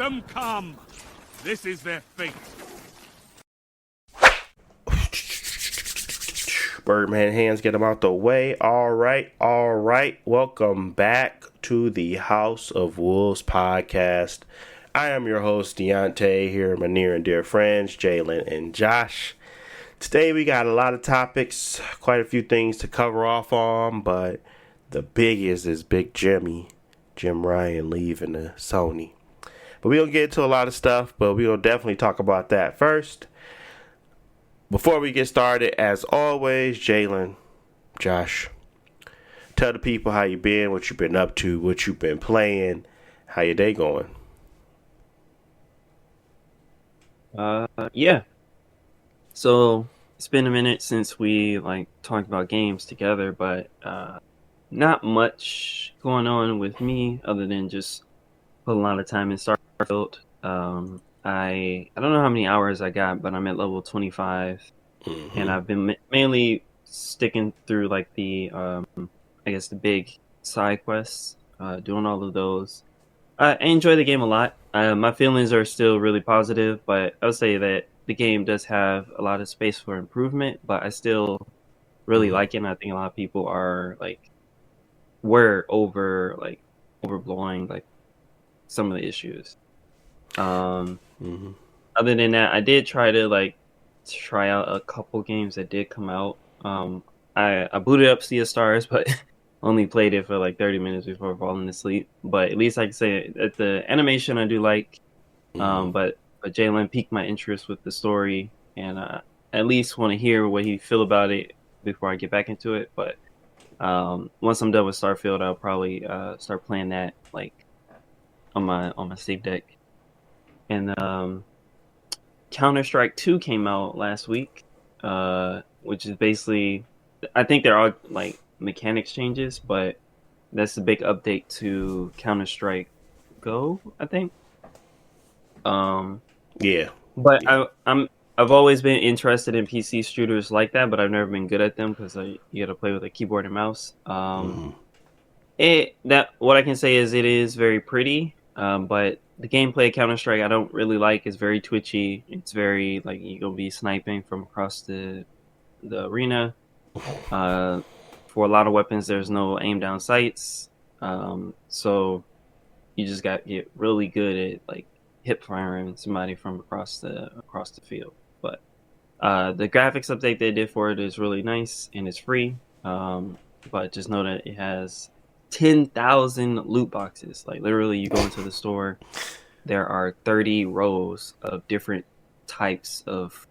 them come. This is their fate. Birdman hands, get them out the way. All right. Welcome back to the House of Wolves podcast. I am your host, Deontay, here with my near and dear friends, Jalen and Josh. Today we got a lot of topics, quite a few things to cover off on, but the biggest is Big Jim Ryan leaving the Sony. But we're going to get into a lot of stuff, but we're going to definitely talk about that first. Before we get started, as always, Jalen, Josh, tell the people how you been, what you've been up to, what you've been playing, how your day going. Yeah. So it's been a minute since we talked about games together, but not much going on with me other than just put a lot of time in Starfield. I don't know how many hours I got, but I'm at level 25, and I've been mainly sticking through the the big side quests, doing all of those. I enjoy the game a lot. My feelings are still really positive, but I would say that the game does have a lot of space for improvement, but I still really like it, and I think a lot of people are overblowing some of the issues. Other than that, I did try to try out a couple games that did come out. I booted up Sea of Stars, but only played it for 30 minutes before falling asleep. But at least I can say that the animation I do like. But Jalen piqued my interest with the story, and at least want to hear what he feel about it before I get back into it. But once I'm done with Starfield, I'll probably start playing that on my Steam Deck. And Counter-Strike 2 came out last week, which is basically, I think there are mechanics changes, but that's a big update to Counter-Strike Go, I think. Yeah. But yeah. I've always been interested in PC shooters like that, but I've never been good at them because you got to play with a keyboard and mouse. What I can say is it is very pretty, but the gameplay of Counter-Strike I don't really like. It's very twitchy. It's very you're gonna be sniping from across the arena. For a lot of weapons, there's no aim down sights, so you just got to get really good at hip firing somebody from across the field. But the graphics update they did for it is really nice and it's free. But just know that it has 10,000 loot boxes. Literally, you go into the store, there are 30 rows of different types of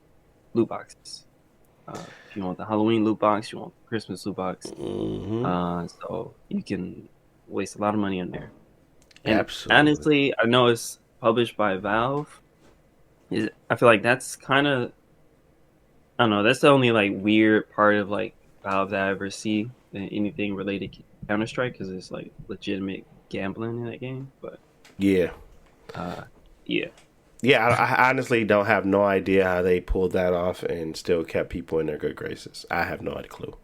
loot boxes. If you want the Halloween loot box, you want the Christmas loot box. So you can waste a lot of money on there. And absolutely. Honestly, I know it's published by Valve. I feel like that's kind of, I don't know, that's the only weird part of Valve that I ever see than anything related to Counter-Strike, because it's legitimate gambling in that game. But yeah. I honestly don't have no idea how they pulled that off and still kept people in their good graces. I have no clue,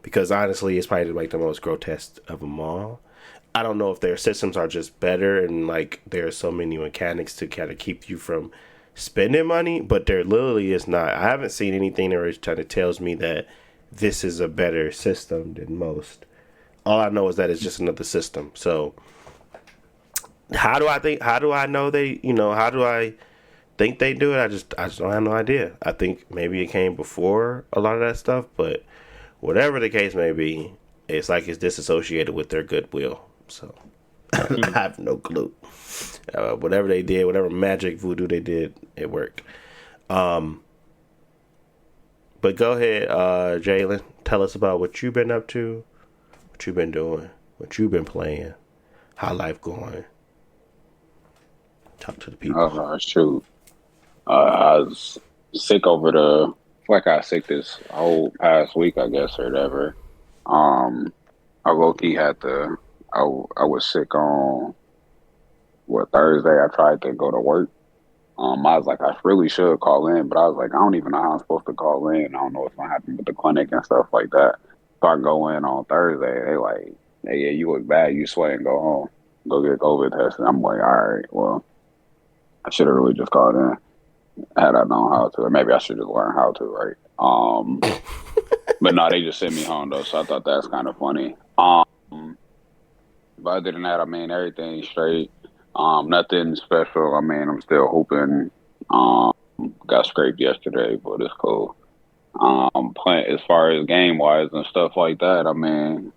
because honestly it's probably the most grotesque of them all. I don't know if their systems are just better and there are so many mechanics to kind of keep you from spending money, but there literally is not. I haven't seen anything that kind of tells me that this is a better system than most. All I know is that it's just another system. So how do I know they, how do I think they do it? I just don't have no idea. I think maybe it came before a lot of that stuff, but whatever the case may be, it's it's disassociated with their goodwill. So I have no clue. Whatever they did, whatever magic voodoo they did, it worked. But go ahead, Jalen. Tell us about what you've been up to, what you've been doing, what you've been playing, how life going. Talk to the people. Oh, shoot. I was sick over I got sick this whole past week, I guess, or whatever. I low-key had I was sick on, Thursday. I tried to go to work. I was I really should call in, but I was I don't even know how I'm supposed to call in. I don't know what's going to happen with the clinic and stuff like that. So I go in on Thursday. They hey, yeah, you look bad. You sweating, go home. Go get COVID tested. I'm all right, well, I should have really just called in had I known how to. Or maybe I should just learn how to, right? But no, they just sent me home though, so I thought that's kind of funny. But other than that, I mean, everything's straight. Nothing special. I mean, I'm still hooping. Got scraped yesterday, but it's cool. Playing as far as game wise and stuff like that. I mean,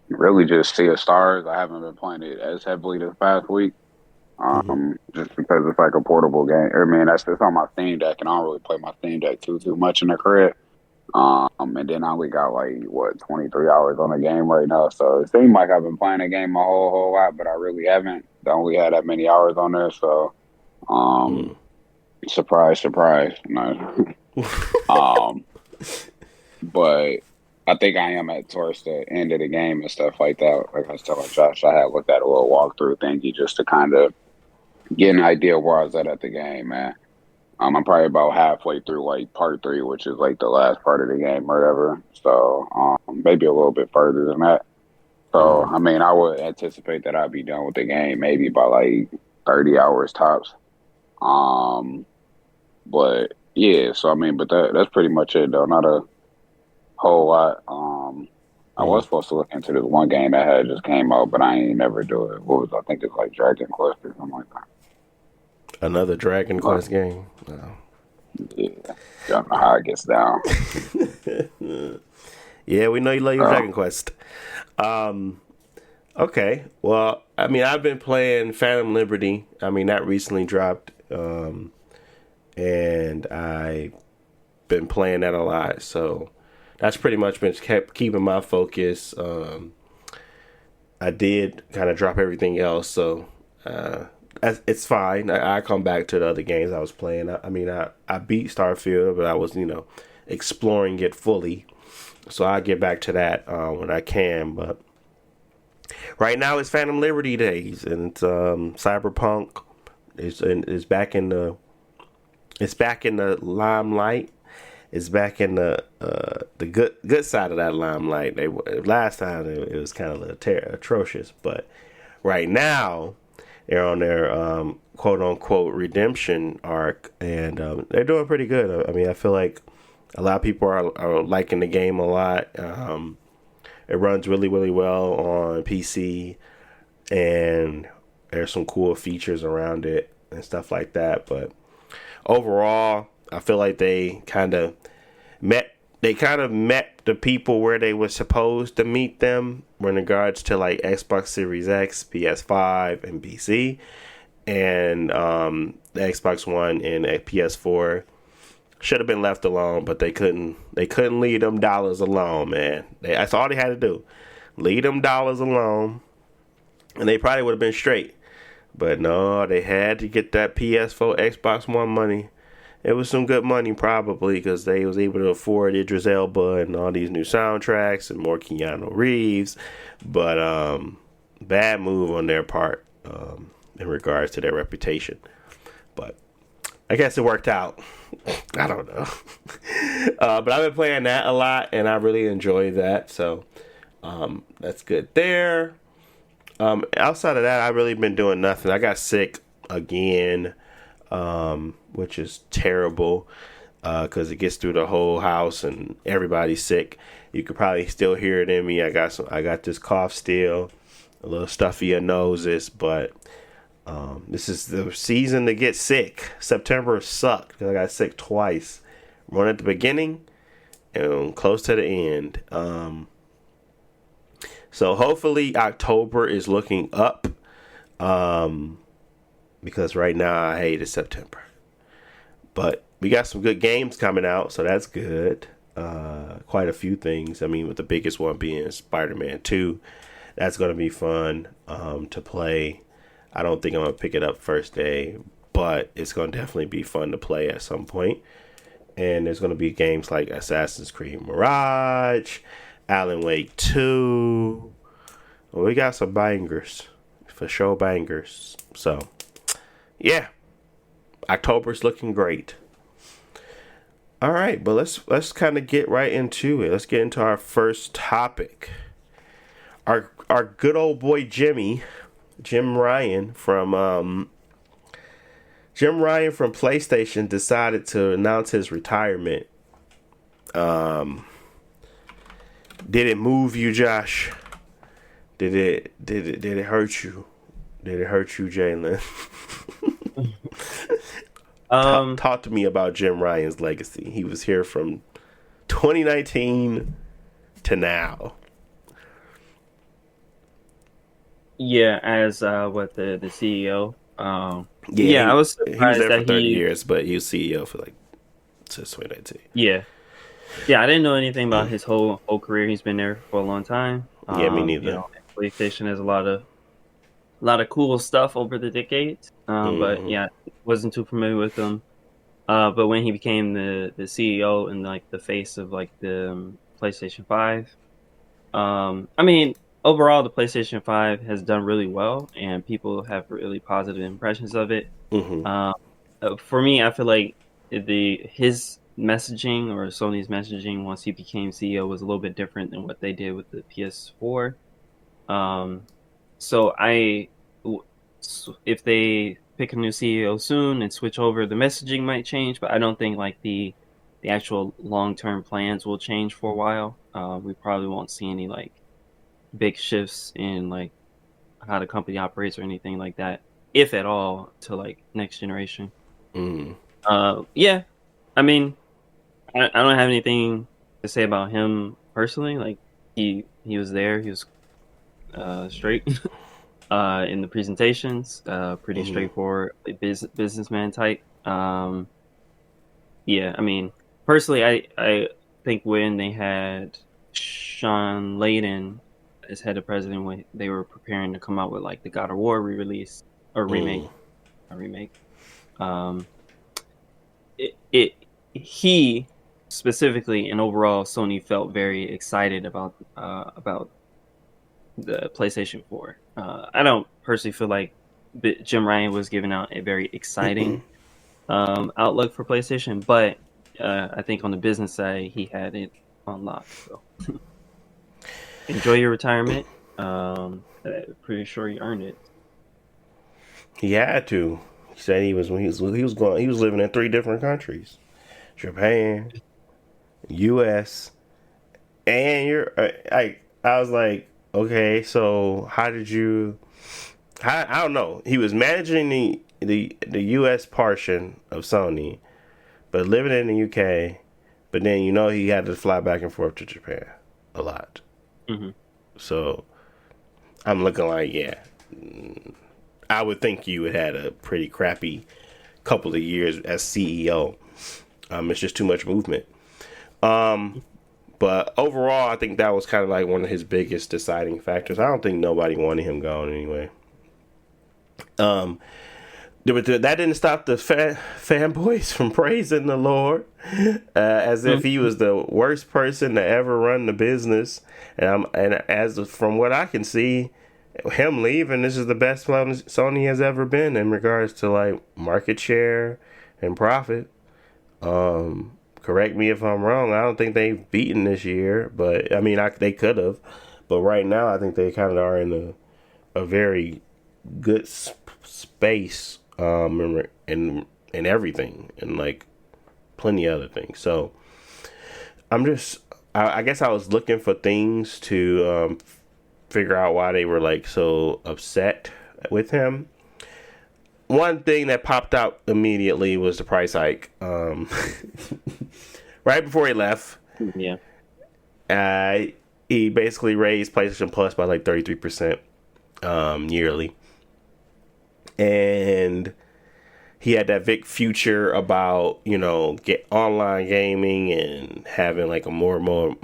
really just Sea of Stars. I haven't been playing it as heavily this past week. Just because it's like a portable game. I mean, that's just on my Steam Deck, and I don't really play my Steam Deck too much in the crib. And then I only got like 23 hours on the game right now. So it seems like I've been playing the game a whole lot, but I really haven't. I only had that many hours on there. So, surprise, surprise. No. But I think I am at towards the end of the game and stuff like that. Like I was telling Josh, I had looked at a little walkthrough thingy just to kind of get an idea where I was at the game, man. I'm probably about halfway through like part 3, which is like the last part of the game or whatever. So maybe a little bit further than that. So I mean, I would anticipate that I'd be done with the game maybe by like 30 hours tops. But yeah, so I mean, but that's pretty much it though. Not a whole lot. I was supposed to look into this one game that had just came out, but I ain't never do it. I think it's like Dragon Quest or something like that. Another Dragon Quest game. No. Yeah, don't know how it gets down. Yeah, we know you love your Dragon Quest. Okay, well, I mean, I've been playing Phantom Liberty. I mean, that recently dropped, and I've been playing that a lot. So that's pretty much been kept keeping my focus. I did kind of drop everything else, so it's fine. I come back to the other games I was playing. I mean, I beat Starfield, but I was, exploring it fully. So I'll get back to that when I can. But right now it's Phantom Liberty days, and it's Cyberpunk is back in the limelight. It's back in the good side of that limelight. Last time it was kind of atrocious, but right now they're on their quote unquote redemption arc, and they're doing pretty good. I mean, I feel like a lot of people are liking the game a lot. It runs really, really well on PC, and there's some cool features around it and stuff like that. But overall, I feel like they kind of met the people where they were supposed to meet them in regards to like Xbox Series X, PS5, and PC, and the Xbox One and PS4 should have been left alone, but they couldn't leave them dollars alone, man. That's all they had to do, leave them dollars alone, and they probably would have been straight. But no, they had to get that PS4, Xbox One money. It was some good money probably because they was able to afford Idris Elba and all these new soundtracks and more Keanu Reeves. But bad move on their part in regards to their reputation. But I guess it worked out. I don't know. But I've been playing that a lot, and I really enjoy that. So that's good there. Outside of that, I've really been doing nothing. I got sick again, which is terrible because it gets through the whole house and everybody's sick. You could probably still hear it in me. I got this cough still, a little stuffy of noses, but this is the season to get sick. September sucked because I got sick twice. One at the beginning and close to the end. So hopefully October is looking up. Because right now I hate it September. But we got some good games coming out, so that's good. Quite a few things. I mean, with the biggest one being Spider-Man 2. That's going to be fun to play. I don't think I'm going to pick it up first day, but it's going to definitely be fun to play at some point. And there's going to be games like Assassin's Creed Mirage, Alan Wake 2. Well, we got some bangers. For sure bangers. So, yeah. October's looking great. All right, but let's kind of get right into it. Let's get into our first topic. Our good old boy Jim Ryan from Jim Ryan from PlayStation decided to announce his retirement. Did it move you, Josh? Did it hurt you? Did it hurt you, Jalen? Talk to me about Jim Ryan's legacy. He was here from 2019 to now. Yeah, as the CEO. Yeah, I was he was surprised there that for 30 years, but he was CEO for like since 2019. Yeah, I didn't know anything about his whole career. He's been there for a long time. Yeah, me neither. You know, PlayStation has a lot of cool stuff over the decades. But yeah, wasn't too familiar with them. But when he became the CEO and like the face of like the PlayStation 5, I mean, overall the PlayStation 5 has done really well, and people have really positive impressions of it. For me, I feel like his messaging or Sony's messaging once he became CEO was a little bit different than what they did with the PS4. So if they pick a new CEO soon and switch over, the messaging might change, but I don't think like the actual long-term plans will change for a while. We probably won't see any like big shifts in like how the company operates or anything like that, if at all, to like next generation. Yeah, I mean, I don't have anything to say about him personally. Like he was there, he was straight in the presentations, pretty straightforward, businessman type. Yeah, I mean, personally, I think when they had Sean Layden as head of president, when they were preparing to come out with like the God of War re-release or remake, he specifically and overall Sony felt very excited about the PlayStation 4. I don't personally feel like Jim Ryan was giving out a very exciting outlook for PlayStation, but I think on the business side he had it on lock. So enjoy your retirement. Pretty sure you earned it. He had to. He said he was living in 3 different countries: Japan, U.S., and I was like, okay, so how did you? I don't know. He was managing the U.S. portion of Sony, but living in the U.K. But then he had to fly back and forth to Japan a lot. So I'm looking like, yeah, I would think you would had a pretty crappy couple of years as CEO. It's just too much movement. But overall, I think that was kind of like one of his biggest deciding factors. I don't think nobody wanted him gone anyway. But that didn't stop the fanboys from praising the Lord as if he was the worst person to ever run the business. And as from what I can see, him leaving, this is the best Sony has ever been in regards to like market share and profit. Correct me if I'm wrong. I don't think they've beaten this year, but I mean, they could have. But right now, I think they kind of are in a very good space in everything, and like plenty of other things. So I guess I was looking for things to figure out why they were like so upset with him. One thing that popped out immediately was the price hike. Right before he left, he basically raised PlayStation Plus by like 33% yearly, and he had that big future about get online gaming and having like a more and more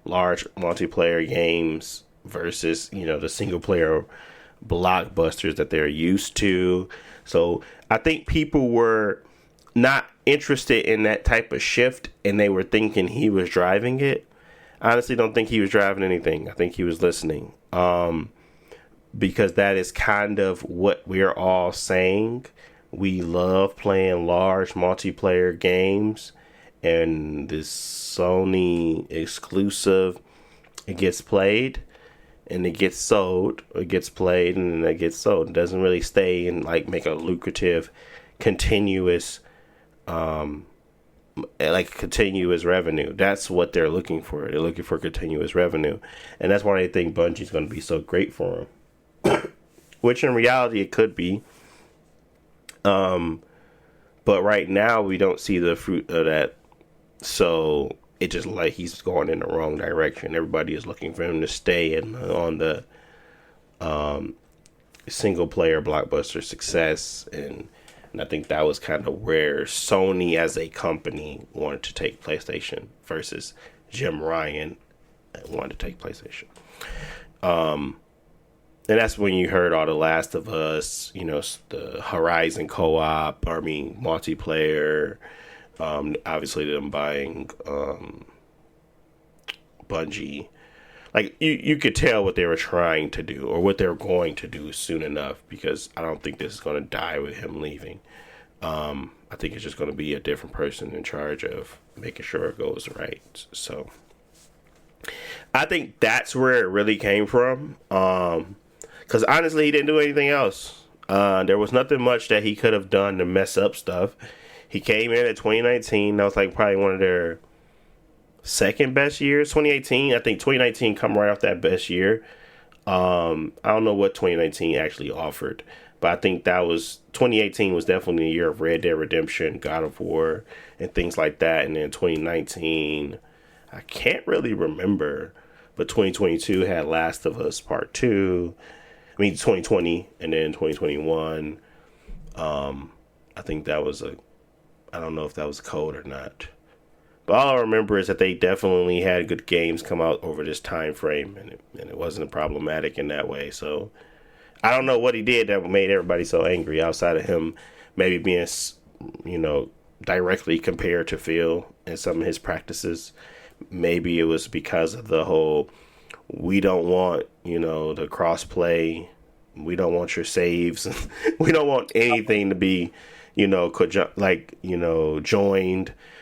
large multiplayer games versus the single player blockbusters that they're used to. So I think people were not interested in that type of shift, and they were thinking he was driving it. I honestly don't think he was driving anything. I think he was listening, because that is kind of what we're all saying. We love playing large multiplayer games, and this Sony exclusive, it gets played. and it gets sold, or it gets played, and then it gets sold. It doesn't really stay and like make a lucrative, continuous, continuous revenue. That's what they're looking for. They're looking for continuous revenue, and that's why they think Bungie's going to be so great for them. Which in reality it could be. But right now we don't see the fruit of that. So it just like he's going in the wrong direction. Everybody is looking for him to stay on the single player blockbuster success, and I think that was kind of where Sony as a company wanted to take PlayStation versus Jim Ryan wanted to take PlayStation. And that's when you heard all the Last of Us, the Horizon co-op, multiplayer, obviously them buying Bungie. Like, you could tell what they were trying to do or what they're going to do soon enough, because I don't think this is going to die with him leaving. I think it's just going to be a different person in charge of making sure it goes right. So I think that's where it really came from. Because honestly, he didn't do anything else. There was nothing much that he could have done to mess up stuff. He came in at 2019. That was like probably one of their second best years. 2018, I think 2019 come right off that best year. I don't know what 2019 actually offered, but I think 2018 was definitely a year of Red Dead Redemption, God of War, and things like that. And then 2019, I can't really remember, but 2022 had Last of Us Part 2. 2020, and then 2021. I think that was I don't know if that was a code or not. But all I remember is that they definitely had good games come out over this time frame, and it wasn't problematic in that way. So I don't know what he did that made everybody so angry outside of him maybe being, directly compared to Phil and some of his practices. Maybe it was because of the whole, we don't want, the cross-play. We don't want your saves. We don't want anything to be, joined.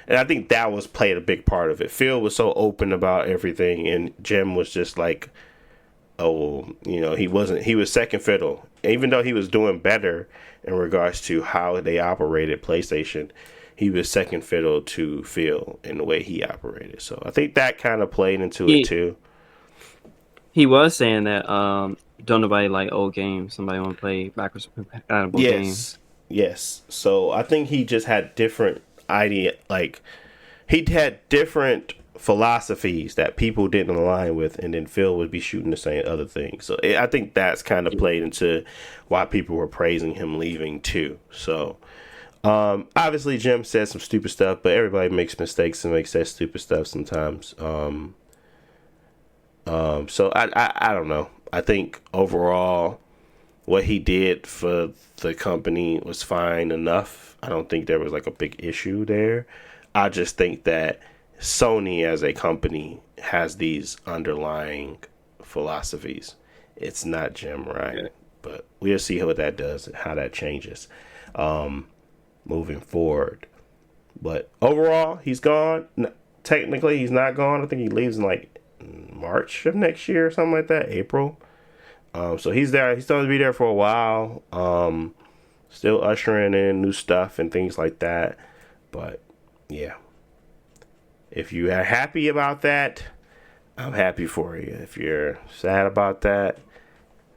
And I think that was played a big part of it. Phil was so open about everything, and Jim was just like, he was second fiddle. Even though he was doing better in regards to how they operated PlayStation, he was second fiddle to Phil in the way he operated. So I think that kind of played into it too. He was saying that don't nobody like old games. Somebody want to play backwards compatible games. Yes. So I think he just had different he had different philosophies that people didn't align with, and then Phil would be shooting the same other things. So I think that's kind of played into why people were praising him leaving too. So obviously Jim said some stupid stuff, but everybody makes mistakes and makes that stupid stuff sometimes. So I don't know. I think overall what he did for the company was fine enough. I don't think there was like a big issue there. I just think that Sony as a company has these underlying philosophies. It's not Jim Ryan, but we'll see what that does and how that changes moving forward. But overall, he's gone. Technically, he's not gone. I think he leaves in like March of next year or something like that, April. So he's there. He's going to be there for a while. Still ushering in new stuff and things like that. But yeah, if you are happy about that, I'm happy for you. If you're sad about that,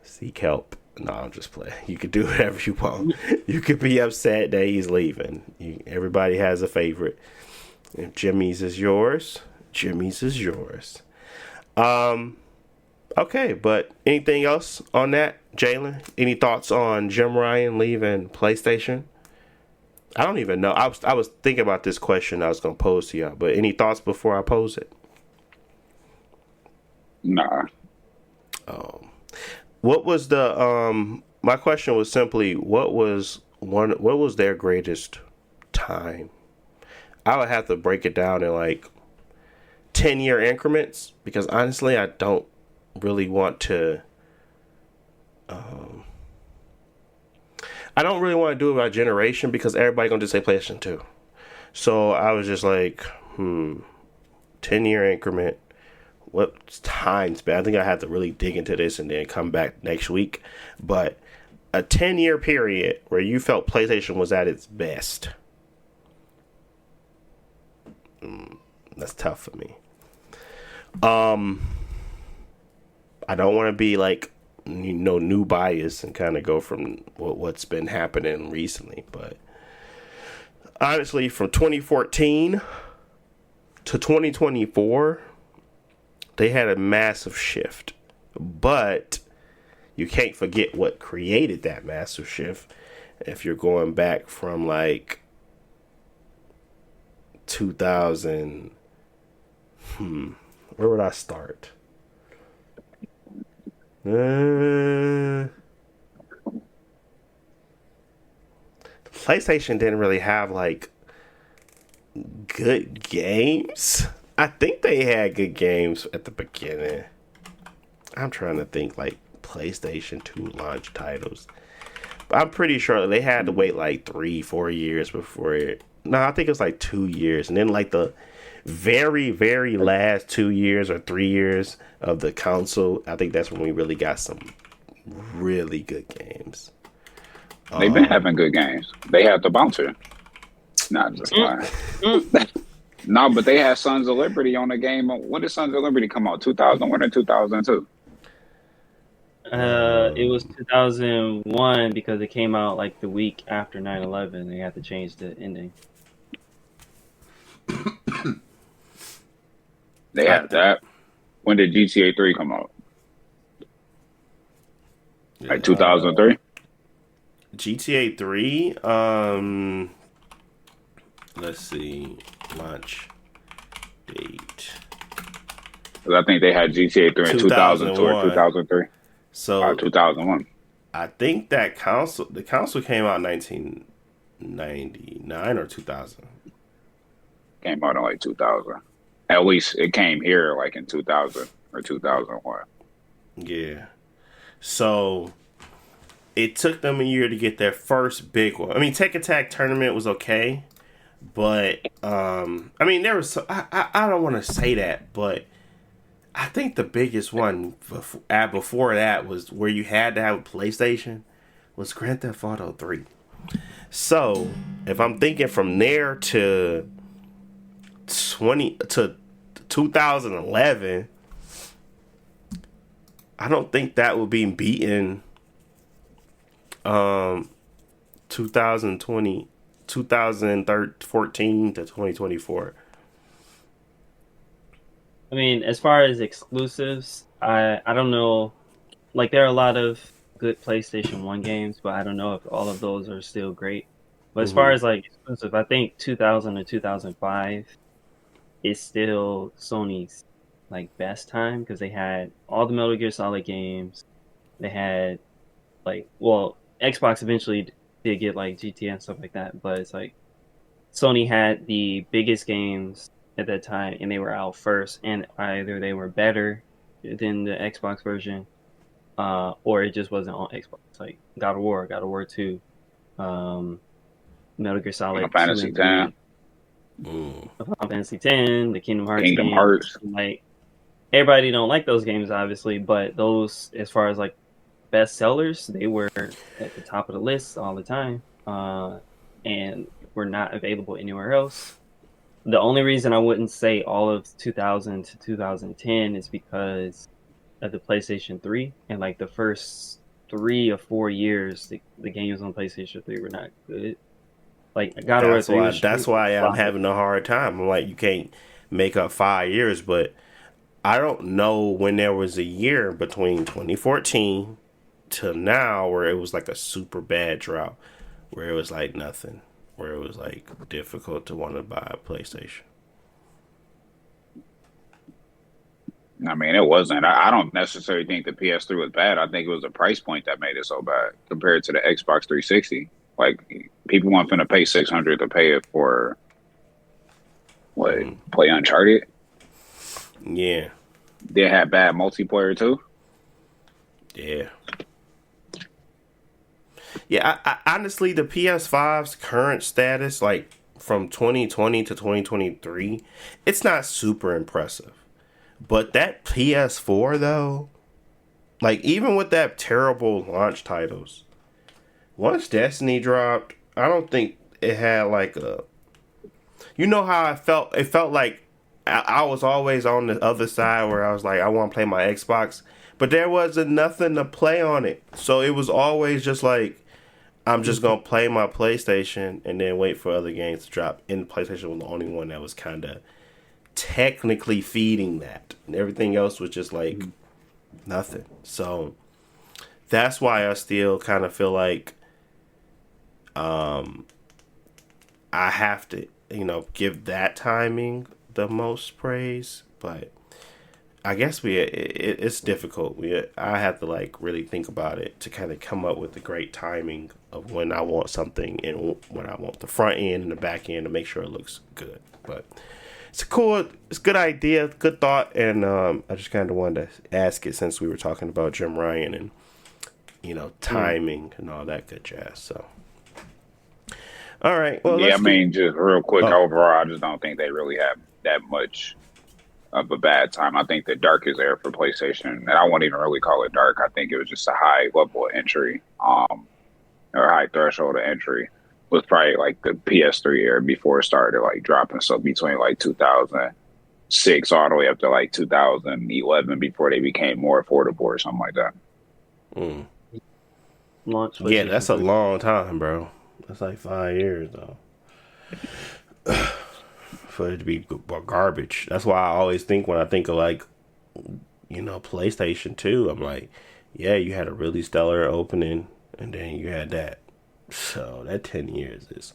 seek help. No, I'm just playing. You can do whatever you want. You could be upset that he's leaving. Everybody has a favorite. If Jimmy's is yours, Jimmy's is yours. Okay, but anything else on that, Jalen? Any thoughts on Jim Ryan leaving PlayStation? I don't even know. I was thinking about this question I was going to pose to y'all, but any thoughts before I pose it? Nah. What was the my question was simply, what was their greatest time? I would have to break it down in like 10-year increments, because honestly I don't really want to do it by generation, because everybody gonna just say PlayStation 2. So I was just like 10-year increment, what times, but I think I have to really dig into this and then come back next week. But a 10-year period where you felt PlayStation was at its best. That's tough for me. I don't want to be like, new bias and kind of go from what's been happening recently, but honestly, from 2014 to 2024, they had a massive shift. But you can't forget what created that massive shift. If you're going back from like 2000, where would I start? PlayStation didn't really have like good games. I think they had good games at the beginning. I'm trying to think like PlayStation 2 launch titles. But I'm pretty sure they had to wait like 3-4 years before it. No, I think it was like 2 years. And then like the very, very last 2 years or 3 years of the console, I think that's when we really got some really good games. They've been having good games. They have the bouncer. Not just lying. No, but they had Sons of Liberty on the game. When did Sons of Liberty come out? 2001 or 2002? It was 2001 because it came out like the week after 9/11. They had to change the ending. They had that. When did GTA 3 come out? Like 2003? GTA 3, let's see, launch date. Because I think they had GTA 3 in 2002 or 2003. So 2001. I think that the console came out in 1999 or 2000. Came out in like 2000. At least it came here like in 2000 or 2001. Yeah. So it took them a year to get their first big one. I mean, Tech Attack Tournament was okay, but I mean, there was. I don't want to say that, but I think the biggest one before that was where you had to have a PlayStation was Grand Theft Auto 3. So if I'm thinking from there to 2011, I don't think that would be beaten 2014 to 2024. I mean, as far as exclusives, I don't know. Like, there are a lot of good PlayStation 1 games, but I don't know if all of those are still great. But as far as, like, exclusive, I think 2000 to 2005 is still Sony's, like, best time because they had all the Metal Gear Solid games. They had, like, well, Xbox eventually did get, like, GTA and stuff like that, but it's like Sony had the biggest games at that time, and they were out first, and either they were better than the Xbox version, or it just wasn't on Xbox. Like God of War 2, Metal Gear Solid, Final Fantasy 10, Final Fantasy 10, the Kingdom Hearts Kingdom games. Hearts. Like, everybody don't like those games, obviously, but those, as far as like best sellers, they were at the top of the list all the time, and were not available anywhere else. The only reason I wouldn't say all of 2000 to 2010 is because of the PlayStation 3, and like the first 3 or 4 years, the games on PlayStation 3 were not good. Like God of War 3. That's why I'm having a hard time. I'm like, you can't make up 5 years, but I don't know when there was a year between 2014 to now where it was like a super bad drought, where it was like nothing, where it was like difficult to want to buy a PlayStation. I mean, it wasn't. I don't necessarily think the PS3 was bad. I think it was the price point that made it so bad compared to the Xbox 360. Like, people weren't finna pay $600 to pay it for play Uncharted. Yeah. They had bad multiplayer too. Yeah. Yeah, I honestly, the PS5's current status, like from 2020 to 2023, it's not super impressive. But that PS4 though, like even with that terrible launch titles, once Destiny dropped, I don't think it had like a. You know how I felt? It felt like I was always on the other side where I was like, I want to play my Xbox, but there wasn't nothing to play on it. So it was always just like, I'm just gonna play my PlayStation and then wait for other games to drop. And PlayStation was the only one that was kind of technically feeding that, and everything else was just like nothing. So that's why I still kind of feel like I have to, give that timing the most praise. But I guess it's difficult. I have to like really think about it to kind of come up with the great timing of when I want something and when I want the front end and the back end to make sure it looks good. But it's a good idea, good thought, and I just kind of wanted to ask it since we were talking about Jim Ryan and timing and all that good jazz. So, all right, well, yeah, I mean, just real quick, overall, I just don't think they really have that much of a bad time. I think the darkest era for PlayStation, and I won't even really call it dark. I think it was just a high level of entry, or high threshold of entry. Was probably like the PS3 era before it started like dropping. So between like 2006 all the way up to like 2011 before they became more affordable or something like that. Launch. Yeah, that's a long time, bro. That's like 5 years though. For it to be garbage. That's why I always think when I think of like, PlayStation 2, I'm like, yeah, you had a really stellar opening and then you had that. So that 10 years is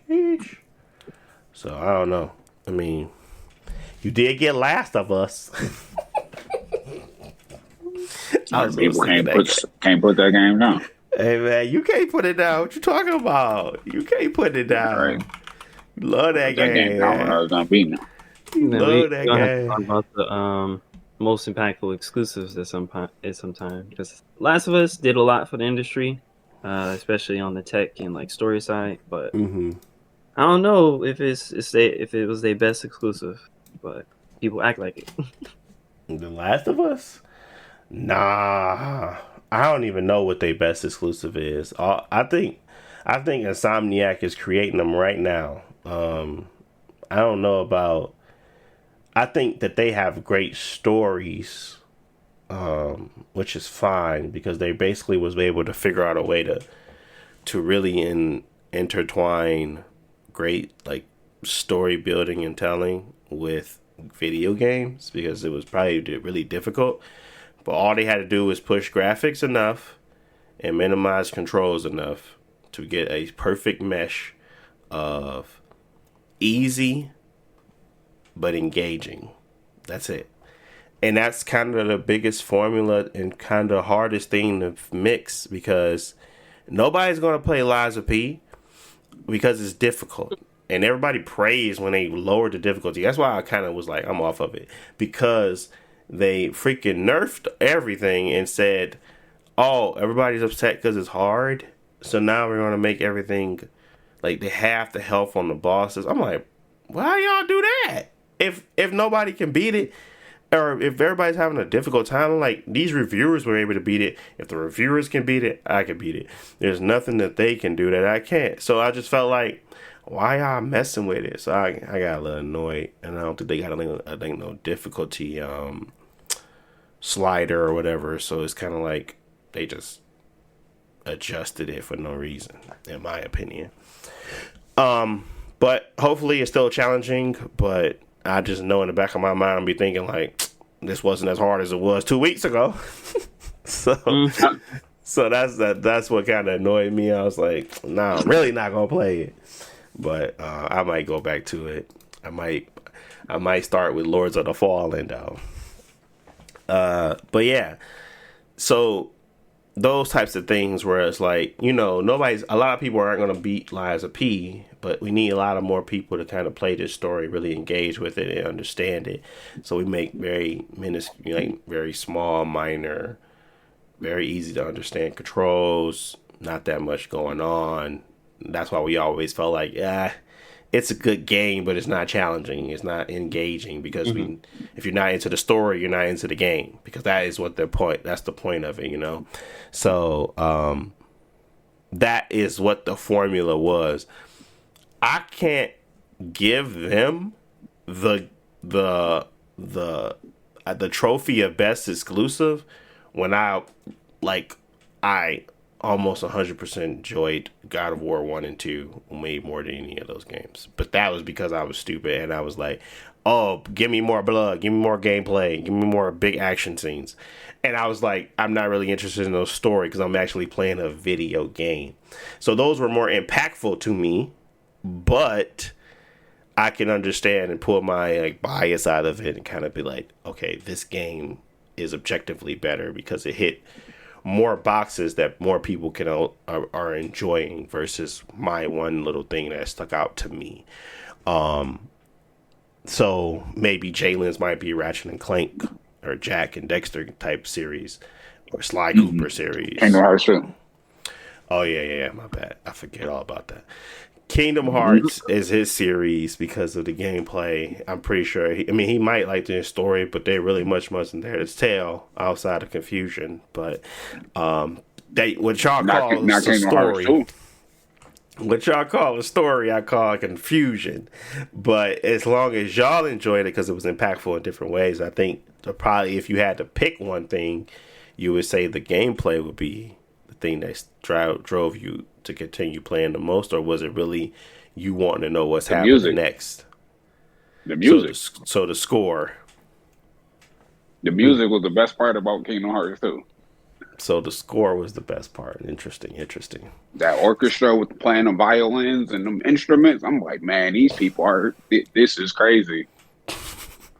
sheesh. So I don't know. I mean, you did get Last of Us. People can't put that game down. Hey man, you can't put it down. What you talking about? You can't put it down. Right. Love that game. I was gonna be now. Love that game. Have to talk about the most impactful exclusives at some time, because Last of Us did a lot for the industry, especially on the tech and like story side. But I don't know if it was their best exclusive, but people act like it. The Last of Us? Nah, I don't even know what their best exclusive is. I think Insomniac is creating them right now. I don't know about. I think that they have great stories, which is fine because they basically was able to figure out a way to really intertwine great like story building and telling with video games, because it was probably really difficult. But all they had to do was push graphics enough and minimize controls enough to get a perfect mesh of easy but engaging. That's it. And that's kind of the biggest formula and kind of hardest thing to mix, because nobody's going to play Lies of P because it's difficult. And everybody praised when they lowered the difficulty. That's why I kind of was like, I'm off of it. Because they freaking nerfed everything and said, oh, everybody's upset because it's hard. So now we're going to make everything like they have the health on the bosses. I'm like, why y'all do that? If nobody can beat it, or if everybody's having a difficult time, like these reviewers were able to beat it. If the reviewers can beat it, I can beat it. There's nothing that they can do that I can't. So I just felt like, why y'all messing with it? So I got a little annoyed, and I don't think they got no difficulty slider or whatever. So it's kind of like they just adjusted it for no reason, in my opinion. But hopefully it's still challenging. But I just know in the back of my mind, I'll be thinking like, this wasn't as hard as it was 2 weeks ago. So that's what kind of annoyed me. I was like, nah, I'm really not gonna play it. But I might go back to it. I might start with Lords of the Fallen though. But yeah, so those types of things where it's like, a lot of people aren't going to beat Lies of P, but we need a lot of more people to kind of play this story, really engage with it and understand it. So we make very very small, minor, very easy to understand controls, not that much going on. That's why we always felt like, it's a good game, but it's not challenging. It's not engaging because if you're not into the story, you're not into the game because that is what that's the point of it, you know? So, that is what the formula was. I can't give them the trophy of best exclusive when I almost 100% enjoyed God of War 1 and 2 way more than any of those games. But that was because I was stupid and I was like, oh, give me more blood, give me more gameplay, give me more big action scenes. And I was like, I'm not really interested in those story because I'm actually playing a video game. So those were more impactful to me, but I can understand and pull my bias out of it and kind of be like, okay, this game is objectively better because it hit more boxes that more people are enjoying versus my one little thing that stuck out to me. So maybe Jalen's might be Ratchet and Clank or Jack and Dexter type series or Sly Cooper series. Kingdom Hearts 2. Oh yeah, my bad. I forget all about that. Kingdom Hearts is his series because of the gameplay. I'm pretty sure. He might like the story, but there really much in there to tell outside of confusion. But what y'all call a story, what y'all call a story, I call confusion. But as long as y'all enjoyed it because it was impactful in different ways, I think probably if you had to pick one thing, you would say the gameplay would be the thing that drove you to continue playing the most, or was it really you wanting to know what's happening next? The music. So the score. The music was the best part about Kingdom Hearts 2. So the score was the best part. Interesting. That orchestra with playing the violins and them instruments, I'm like, man, these people this is crazy.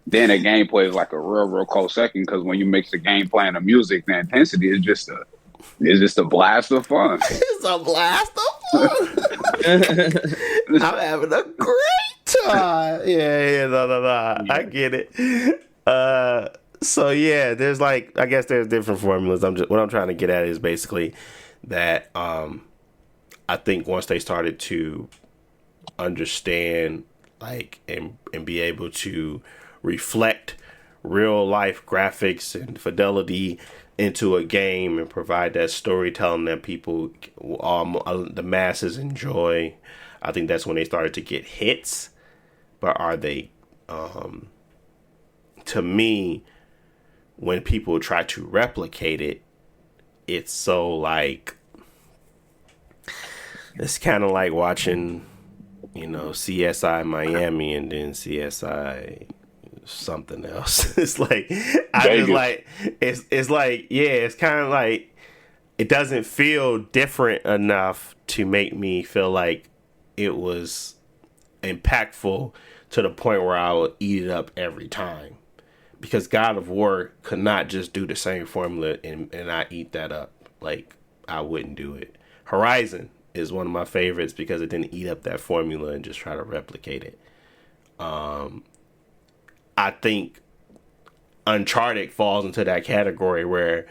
Then the gameplay is like a real close second because when you mix the gameplay and the music, the intensity is just a blast of fun. It's a blast of fun. I'm having a great time. Yeah, no. I get it. So yeah, there's I guess there's different formulas. What I'm trying to get at is basically that I think once they started to understand and be able to reflect real life graphics and fidelity into a game and provide that storytelling that people, the masses enjoy, I think that's when they started to get hits. But are they, to me, when people try to replicate it, it's so it's kind of like watching, CSI Miami and then CSI something else. It's like it's kind of like it doesn't feel different enough to make me feel like it was impactful to the point where I would eat it up every time, because God of War could not just do the same formula and I eat that up. I wouldn't do it. Horizon is one of my favorites because it didn't eat up that formula and just try to replicate it. I think Uncharted falls into that category where,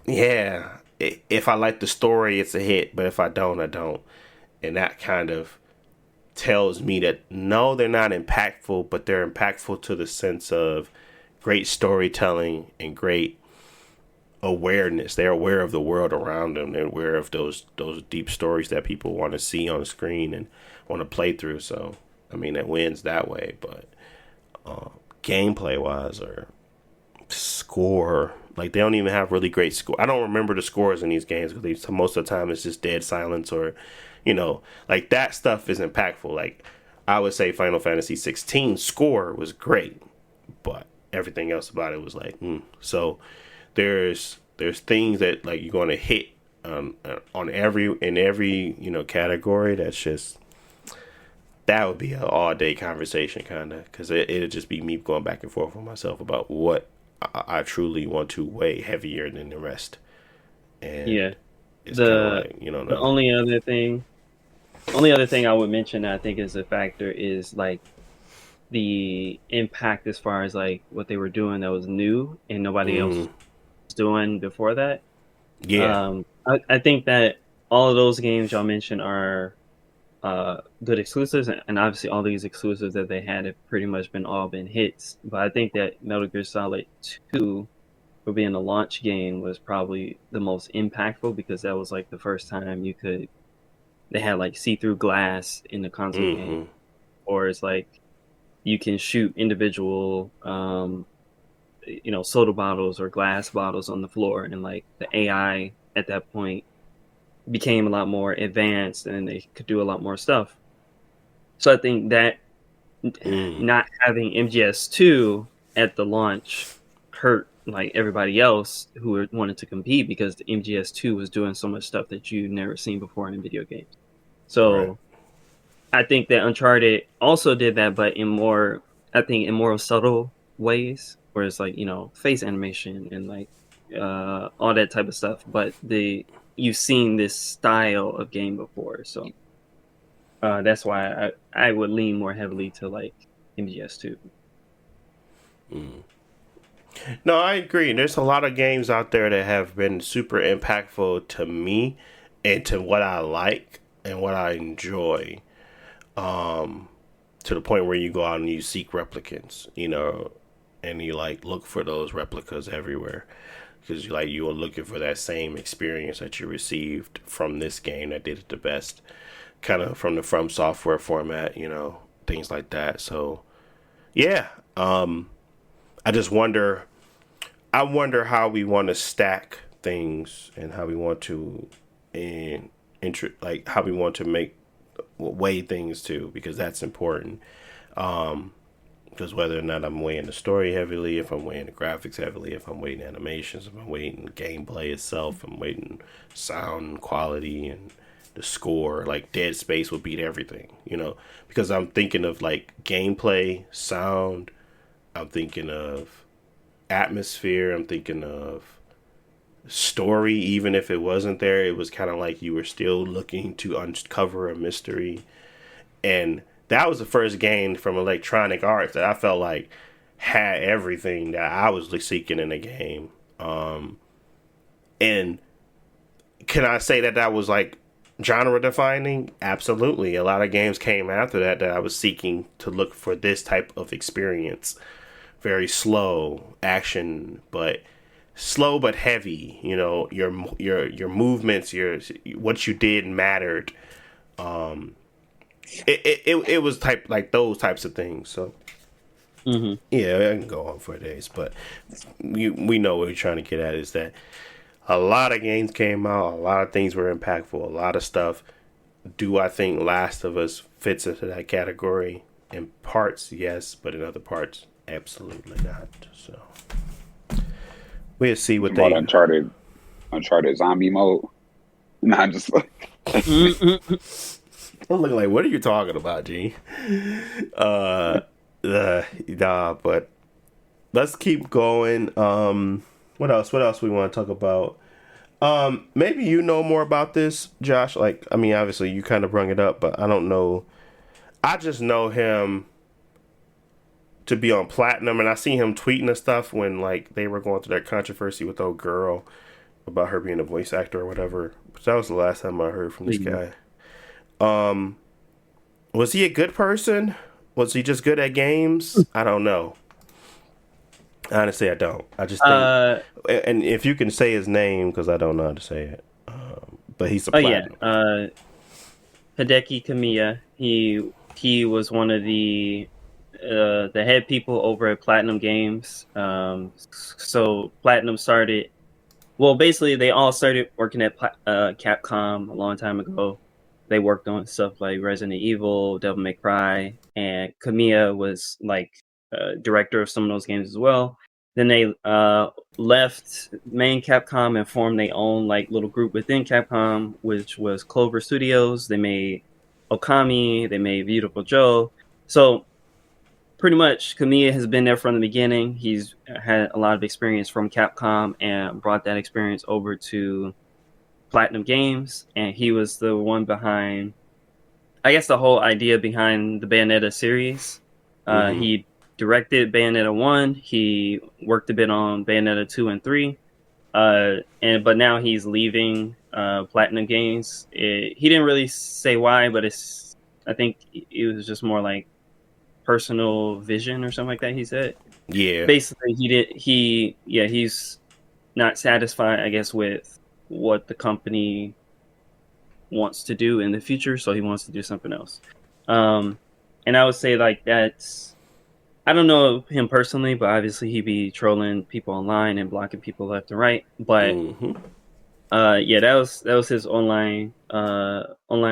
yeah, if I like the story, it's a hit, but if I don't, I don't. And that kind of tells me that, no, they're not impactful, but they're impactful to the sense of great storytelling and great awareness. They're aware of the world around them. They're aware of those deep stories that people want to see on the screen and want to play through. So, it wins that way, but gameplay wise or score, they don't even have really great score. I don't remember the scores in these games because most of the time it's just dead silence or that stuff is impactful. I would say Final Fantasy 16 score was great, but everything else about it was So there's things that you're going to hit in every category. That's just, that would be an all-day conversation, kind of, because it'll just be me going back and forth with myself about what I truly want to weigh heavier than the rest. And yeah, it's the only other thing I would mention that I think is a factor is the impact as far as what they were doing that was new and nobody else was doing before that. Yeah, I think that all of those games y'all mentioned are good exclusives, and obviously all these exclusives that they had have pretty much been hits. But I think that Metal Gear Solid 2, for being a launch game, was probably the most impactful because that was like the first time they had like see-through glass in the console game, or it's like you can shoot individual soda bottles or glass bottles on the floor, and like the AI at that point became a lot more advanced and they could do a lot more stuff. So I think that not having MGS2 at the launch hurt like everybody else who wanted to compete, because the MGS2 was doing so much stuff that you never seen before in video games. So I think that Uncharted also did that, but in more subtle ways, where it's like, face animation and like all that type of stuff. But you've seen this style of game before, so that's why I would lean more heavily to like MGS2. No, I agree. There's a lot of games out there that have been super impactful to me and to what I like and what I enjoy. To the point where you go out and you seek replicants, and you like look for those replicas everywhere, because you are looking for that same experience that you received from this game that did it the best, kind of from the From Software format, things like that. So, yeah, I just wonder. I wonder how we want to stack things and how we want to, how we want to weigh things too, because that's important. Because whether or not I'm weighing the story heavily, if I'm weighing the graphics heavily, if I'm weighing animations, if I'm weighing gameplay itself, I'm weighing sound quality and the score, like Dead Space would beat everything, because I'm thinking of like gameplay, sound, I'm thinking of atmosphere, I'm thinking of story. Even if it wasn't there, it was kind of like you were still looking to uncover a mystery. And that was the first game from Electronic Arts that I felt like had everything that I was seeking in a game. And can I say that was like genre defining? Absolutely. A lot of games came after that I was seeking to look for this type of experience. Very slow action, but slow but heavy. Your movements, what you did mattered. It was like those types of things. So yeah, I can go on for days, but we know what we're trying to get at is that a lot of games came out, a lot of things were impactful, a lot of stuff. Do I think Last of Us fits into that category? In parts, yes, but in other parts, absolutely not. So we'll see what they Uncharted zombie mode. Nah, just like I'm looking like, what are you talking about, G? Nah, but let's keep going. What else we want to talk about? Maybe you know more about this, Josh. Like, I mean, obviously you kind of brung it up, but I don't know. I just know him to be on Platinum, and I see him tweeting and stuff when like they were going through that controversy with old girl about her being a voice actor or whatever. But that was the last time I heard from this guy. Was he a good person? Was he just good at games? I don't know. Honestly, I don't. I just think, and if you can say his name, because I don't know how to say it. But he's a Platinum. Hideki Kamiya. He was one of the head people over at Platinum Games. So Platinum started. Well, basically, they all started working at Capcom a long time ago. They worked on stuff like Resident Evil, Devil May Cry, and Kamiya was like director of some of those games as well. Then they left main Capcom and formed their own like little group within Capcom, which was Clover Studios. They made Okami, they made Beautiful Joe. So pretty much Kamiya has been there from the beginning. He's had a lot of experience from Capcom and brought that experience over to Platinum Games, and he was the one behind, I guess, the whole idea behind the Bayonetta series. He directed Bayonetta 1, he worked a bit on Bayonetta 2 and 3, but now he's leaving Platinum Games. He didn't really say why, but it's I think it was just more like personal vision or something like that. He said Yeah. basically he's not satisfied, I guess, with what the company wants to do in the future, so he wants to do something else. And I would say like that's I don't know him personally, but obviously he'd be trolling people online and blocking people left and right. But Mm-hmm. yeah, that was his online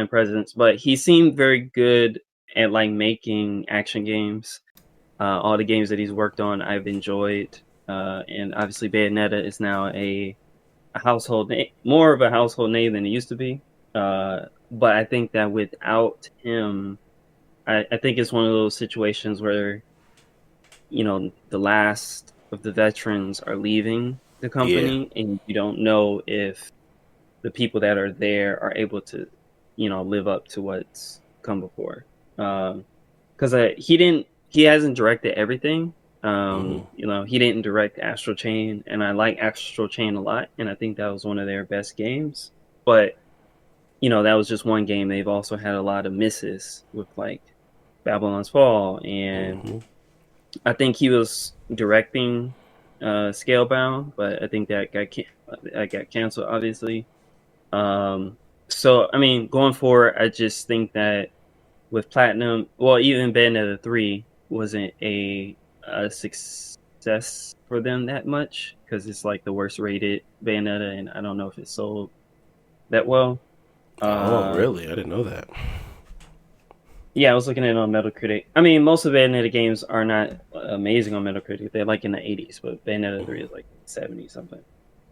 presence. But he seemed very good at like making action games. All the games that he's worked on, I've enjoyed. And obviously, Bayonetta is now a household name, more of a household name than it used to be. But I think that without him, I think it's one of those situations where the last of the veterans are leaving the Yeah. company, and you don't know if the people that are there are able to, live up to what's come before. Because he hasn't directed everything. Mm-hmm. He didn't direct Astral Chain, and I like Astral Chain a lot, and I think that was one of their best games. But that was just one game. They've also had a lot of misses with like Babylon's Fall, and Mm-hmm. I think he was directing Scalebound, but I think that got canceled, obviously. So I mean, going forward, I just think that with Platinum, well, even Bayonetta 3 wasn't a success for them that much because it's like the worst rated Bayonetta, and I don't know if it sold that well. Oh, Uh, really? I didn't know that. yeah, I was looking at it on Metacritic. I mean, most of Bayonetta games are not amazing on Metacritic. They're like in the 80s, but Bayonetta 3 is like 70 something.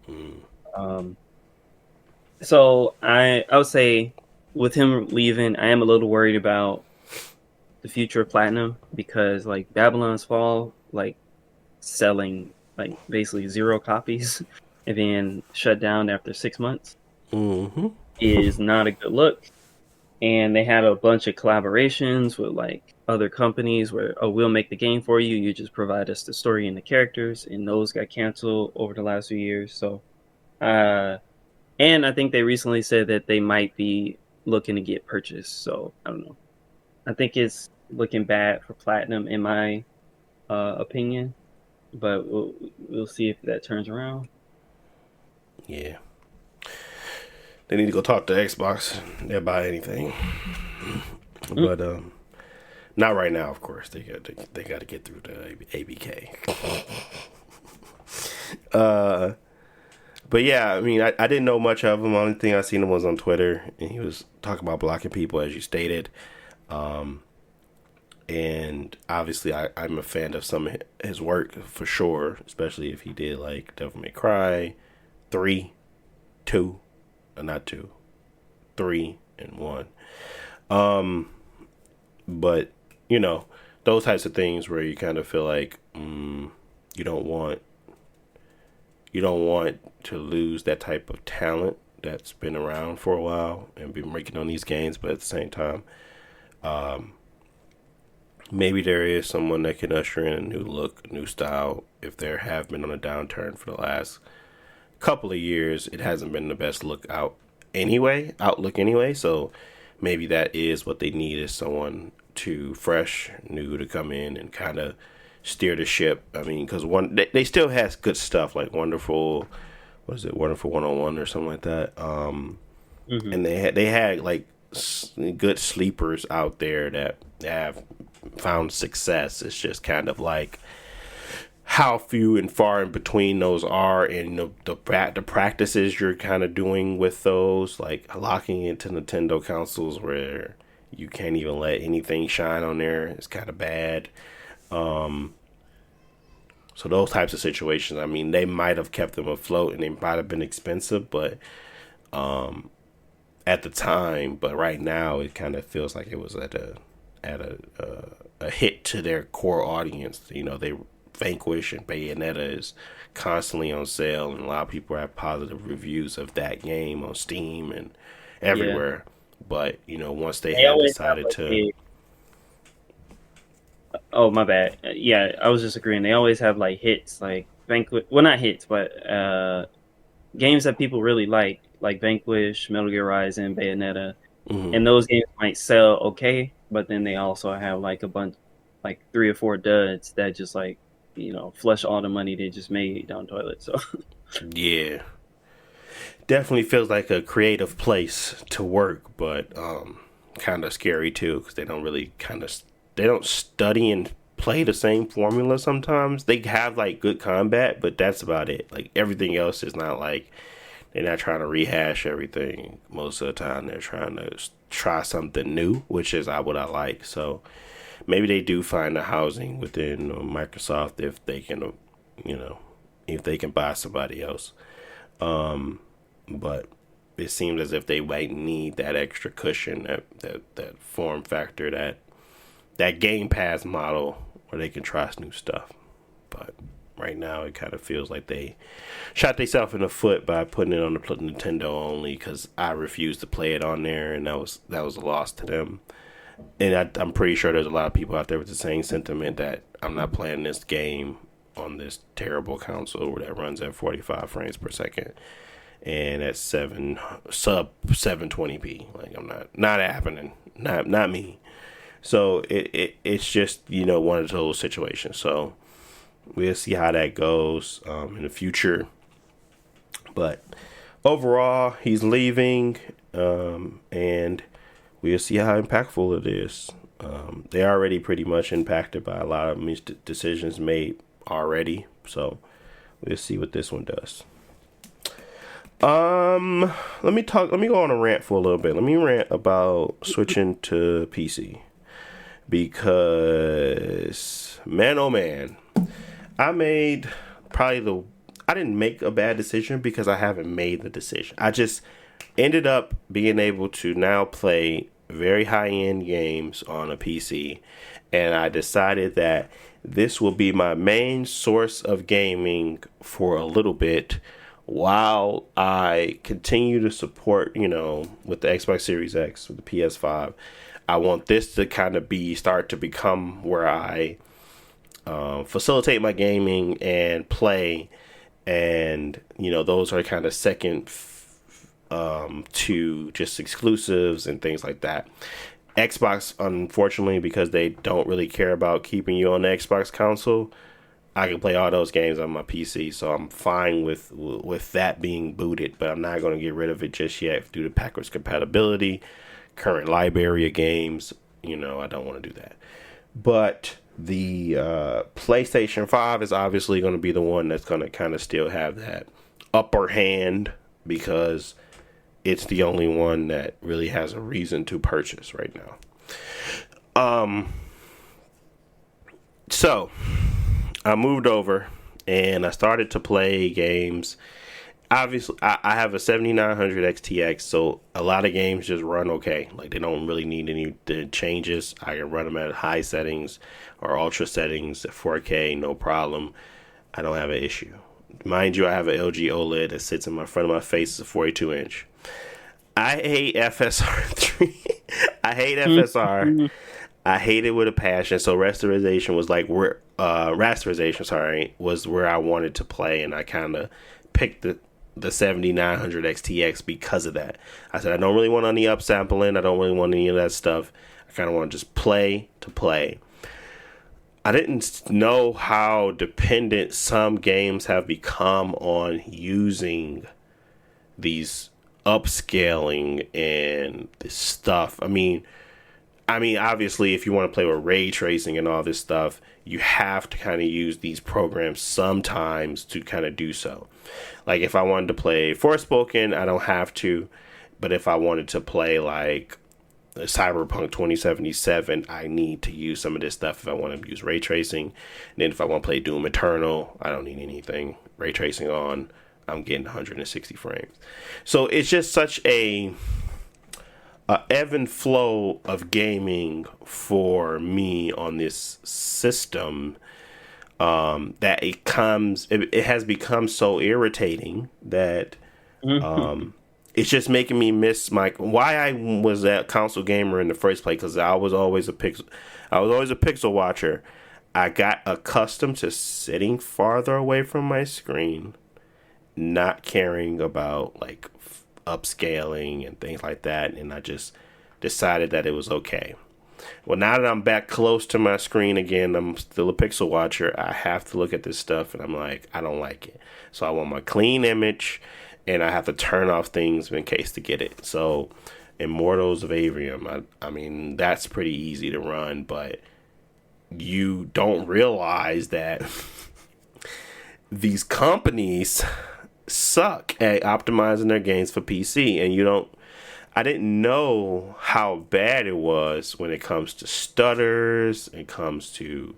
Mm. Um, so I would say with him leaving, I am a little worried about the future of Platinum because like Babylon's Fall, like selling like basically 0 copies and then shut down after 6 months Mm-hmm. is not a good look. And they had a bunch of collaborations with like other companies where, oh, we'll make the game for you. You just provide us the story and the characters, and those got canceled over the last few years. So, and I think they recently said that they might be looking to get purchased. So I don't know. I think it's looking bad for Platinum in my opinion, but we'll see if that turns around. Yeah. They need to go talk to Xbox. They'll buy anything. But not right now, of course. They got to get through the ABK. But yeah, I mean, I didn't know much of him. The only thing I seen him was on Twitter, and he was talking about blocking people, as you stated. And obviously, I'm a fan of some of his work for sure, especially if he did like Devil May Cry 3, 2, not 2, 3, and 1. But those types of things where you kind of feel like you don't want to lose that type of talent that's been around for a while and been working on these games, but at the same time, maybe there is someone that can usher in a new look, a new style. If there have been on a downturn for the last couple of years, it hasn't been the best outlook anyway. So maybe that is what they need, is someone fresh, new, to come in and kind of steer the ship. I mean, because they still has good stuff like Wonderful 101 or something like that. Mm-hmm. And they had like good sleepers out there that have found success. It's just kind of like how few and far in between those are, and the practices you're kind of doing with those, like locking into Nintendo consoles where you can't even let anything shine on there. It's kind of bad. So those types of situations, I mean, they might have kept them afloat and they might have been expensive, but at the time, but right now it kind of feels like it was at a hit to their core audience. They Vanquish and Bayonetta is constantly on sale, and a lot of people have positive reviews of that game on Steam and everywhere. Yeah. But once they had decided to. Oh, my bad. Yeah, I was just agreeing. They always have like hits, like Vanquish. Well, not hits, but games that people really like Vanquish, Metal Gear Rising, Bayonetta. and those games might sell okay, but then they also have like a bunch, like 3 or 4 duds that just like flush all the money they just made down the toilet. So Yeah, definitely feels like a creative place to work, but kind of scary too because they don't study and play the same formula. Sometimes they have like good combat, but that's about it. Like everything else is not like they're not trying to rehash everything. Most of the time, they're trying to try something new, which is what I like. So maybe they do find the housing within Microsoft if they can, if they can buy somebody else. But it seems as if they might need that extra cushion, that form factor, that Game Pass model where they can try new stuff. But right now, it kind of feels like they shot themselves in the foot by putting it on the Nintendo only because I refused to play it on there, and that was a loss to them. And I'm pretty sure there's a lot of people out there with the same sentiment that I'm not playing this game on this terrible console that runs at 45 frames per second and at sub 720p. Like I'm not happening, not me. So it's just one of those situations. So we'll see how that goes in the future. But overall, he's leaving, and we'll see how impactful it is. They're already pretty much impacted by a lot of decisions made already. So we'll see what this one does. Let me go on a rant for a little bit. Let me rant about switching to PC. Because, man, oh man, I didn't make a bad decision because I haven't made the decision. I just ended up being able to now play very high-end games on a PC. And I decided that this will be my main source of gaming for a little bit while I continue to support, with the Xbox Series X, with the PS5. I want this to kind of start to become where I facilitate my gaming and play, and those are kind of second to just exclusives and things like that. Xbox, unfortunately, because they don't really care about keeping you on the Xbox console, I can play all those games on my PC, so I'm fine with that being booted, but I'm not going to get rid of it just yet due to backwards compatibility. Current library of games, I don't want to do that. But the PlayStation 5 is obviously going to be the one that's going to kind of still have that upper hand because it's the only one that really has a reason to purchase right now. So I moved over and I started to play games. Obviously, I have a 7900 XTX, so a lot of games just run okay. Like, they don't really need any changes. I can run them at high settings or ultra settings at 4K, no problem. I don't have an issue. Mind you, I have an LG OLED that sits in my front of my face. It's a 42-inch. I hate FSR 3. I hate FSR. I hate it with a passion. So rasterization was like where was where I wanted to play, and I kind of picked the 7900 XTX because of that. I said I don't really want any upsampling. I don't really want any of that stuff. I kind of want to just play to play. I didn't know how dependent some games have become on using these upscaling and this stuff. I mean, obviously, if you want to play with ray tracing and all this stuff, you have to kind of use these programs sometimes to kind of do so. Like, if I wanted to play Forspoken, I don't have to. But if I wanted to play, like, Cyberpunk 2077, I need to use some of this stuff if I want to use ray tracing. And then if I want to play Doom Eternal, I don't need anything ray tracing on. I'm getting 160 frames. So it's just such a ebb and flow of gaming for me on this system that it has become so irritating that it's just making me miss why I was that console gamer in the first place, because I was always a pixel watcher. I got accustomed to sitting farther away from my screen, not caring about like upscaling and things like that, and I just decided that it was okay. Well, now that I'm back close to my screen again, I'm still a pixel watcher. I have to look at this stuff, and I'm like, I don't like it. So I want my clean image, and I have to turn off things in case to get it. So Immortals of Avium, I mean, that's pretty easy to run, but you don't realize that these companies suck at optimizing their games for PC, and I didn't know how bad it was when it comes to stutters, it comes to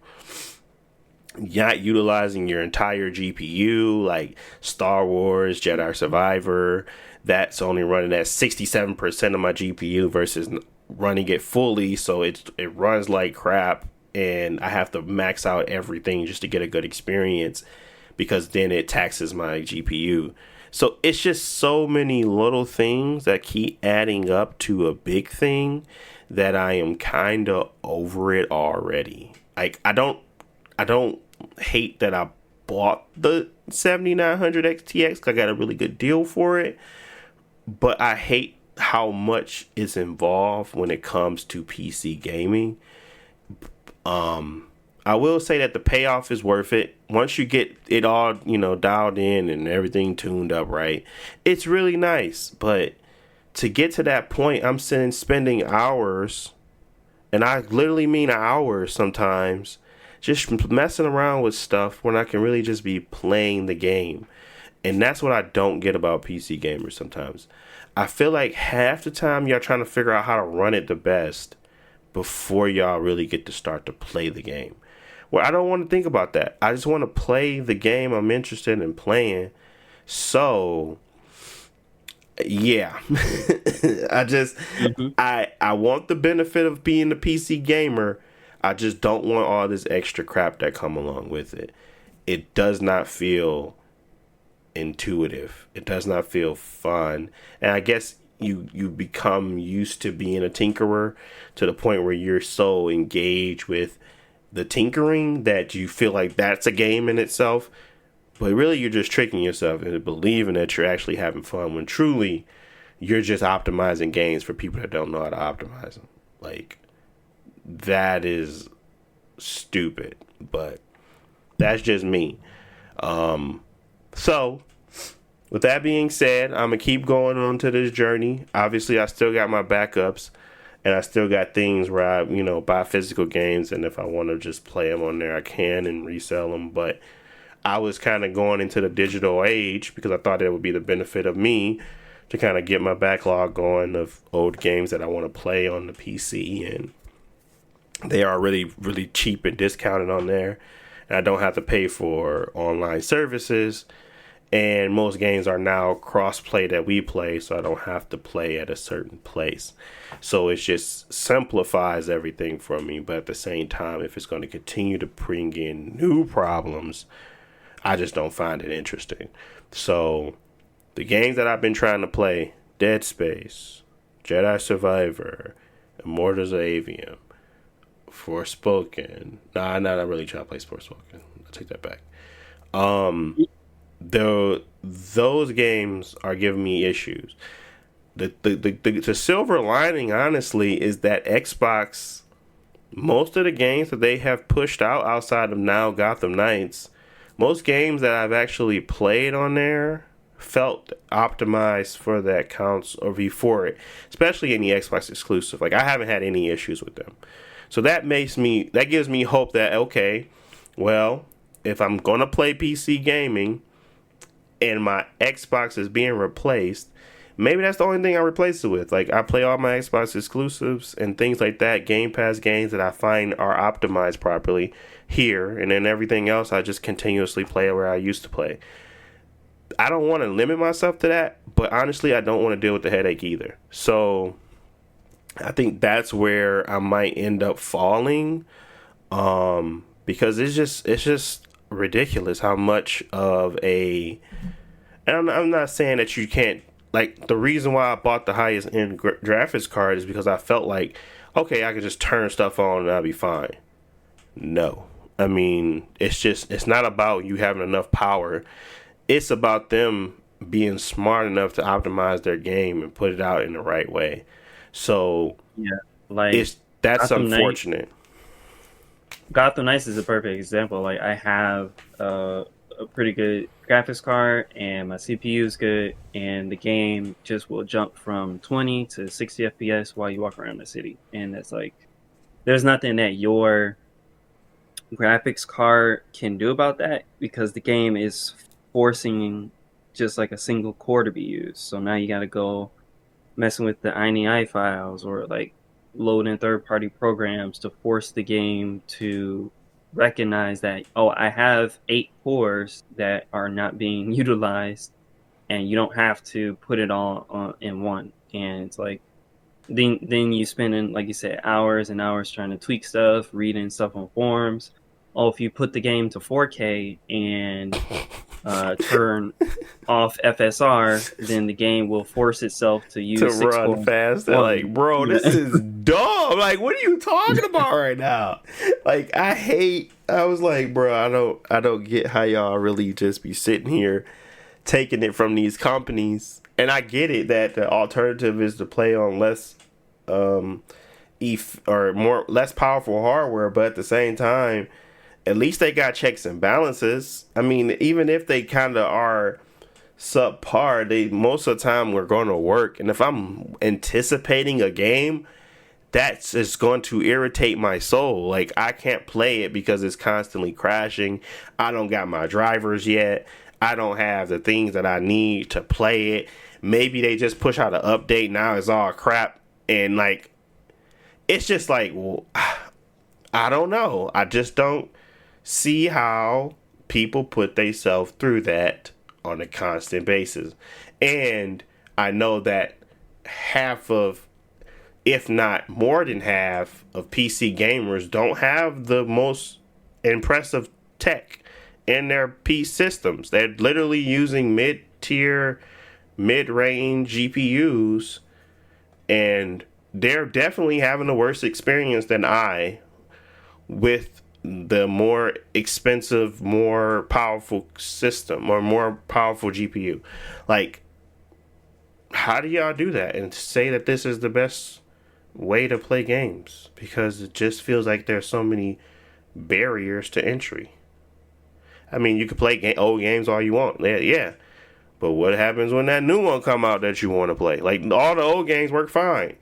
not utilizing your entire GPU, like Star Wars Jedi Survivor. That's only running at 67% of my GPU versus running it fully, so it runs like crap, and I have to max out everything just to get a good experience, because then it taxes my GPU. So it's just so many little things that keep adding up to a big thing that I am kind of over it already. Like, I don't hate that I bought the 7900 XTX 'cause I got a really good deal for it, but I hate how much is involved when it comes to PC gaming. I will say that the payoff is worth it. Once you get it all, dialed in and everything tuned up right, it's really nice. But to get to that point, I'm spending hours, and I literally mean hours sometimes, just messing around with stuff when I can really just be playing the game. And that's what I don't get about PC gamers sometimes. I feel like half the time y'all trying to figure out how to run it the best before y'all really get to start to play the game. Well, I don't want to think about that. I just want to play the game I'm interested in playing. So, yeah. I want the benefit of being a PC gamer. I just don't want all this extra crap that come along with it. It does not feel intuitive. It does not feel fun. And I guess you become used to being a tinkerer to the point where you're so engaged with the tinkering that you feel like that's a game in itself. But really, you're just tricking yourself into believing that you're actually having fun when truly you're just optimizing games for people that don't know how to optimize them. Like, that is stupid, but that's just me. So with that being said, I'm going to keep going on to this journey. Obviously, I still got my backups, and I still got things where I, buy physical games, and if I want to just play them on there, I can and resell them. But I was kind of going into the digital age because I thought it would be the benefit of me to kind of get my backlog going of old games that I want to play on the PC, and they are really, really cheap and discounted on there, and I don't have to pay for online services. And most games are now cross-play that we play, so I don't have to play at a certain place. So it just simplifies everything for me. But at the same time, if it's going to continue to bring in new problems, I just don't find it interesting. So the games that I've been trying to play, Dead Space, Jedi Survivor, Immortals of Avium, Forspoken. Nah, I'm not really trying to play Forspoken. I'll take that back. Those games are giving me issues. The silver lining, honestly, is that Xbox, most of the games that they have pushed out outside of now Gotham Knights, most games that I've actually played on there felt optimized for that console or before it, especially any Xbox exclusive. Like, I haven't had any issues with them. So that gives me hope that, okay, well, if I'm gonna play PC gaming and my Xbox is being replaced, maybe that's the only thing I replace it with. Like, I play all my Xbox exclusives and things like that, Game Pass games that I find are optimized properly here, and then everything else I just continuously play where I used to play. I don't want to limit myself to that, but honestly, I don't want to deal with the headache either. So I think that's where I might end up falling, because it's just ridiculous how much of a, and I'm not saying that you can't, like, the reason why I bought the highest end graphics card is because I felt like, okay, I could just turn stuff on and I'll be fine. No. I mean, it's not about you having enough power. It's about them being smart enough to optimize their game and put it out in the right way. So Yeah, like That's Gotham Knight. unfortunate. Gotham Knights is a perfect example. Like I have a pretty good graphics card and my CPU is good, and the game just will jump from 20 to 60 FPS while you walk around the city, and it's like there's nothing that your graphics card can do about that because the game is forcing just like a single core to be used. So now you got to go messing with the INI files or like loading third-party programs to force the game to recognize that, oh, I have 8 cores that are not being utilized, and you don't have to put it all in one. And it's like then you spending, like you said, hours and hours trying to tweak stuff, reading stuff on forums. Oh, if you put the game to 4K and turn off FSR, then the game will force itself to use To 6 run cores. fast. They're like, bro, this is dumb. Like, what are you talking about right now? Like, I was like, bro, I don't get how y'all really just be sitting here taking it from these companies. And I get it that the alternative is to play on less less powerful hardware, but at the same time, at least they got checks and balances. I mean, even if they kind of are subpar, they most of the time we're going to work. And if I'm anticipating a game, that's just going to irritate my soul. Like, I can't play it because it's constantly crashing. I don't got my drivers yet. I don't have the things that I need to play it. Maybe they just push out an update. Now it's all crap. And, like, it's just like, well, I don't know. I just don't see how people put themselves through that on a constant basis. And I know that half of, if not more than half of PC gamers don't have the most impressive tech in their PC systems. They're literally using mid-tier, mid-range GPUs, and they're definitely having a worse experience than I with the more expensive, more powerful system or more powerful GPU. Like, how do y'all do that and say that this is the best way to play games? Because it just feels like there's so many barriers to entry. I mean, you can play old games all you want, yeah. But what happens when that new one come out that you want to play? Like, all the old games work fine,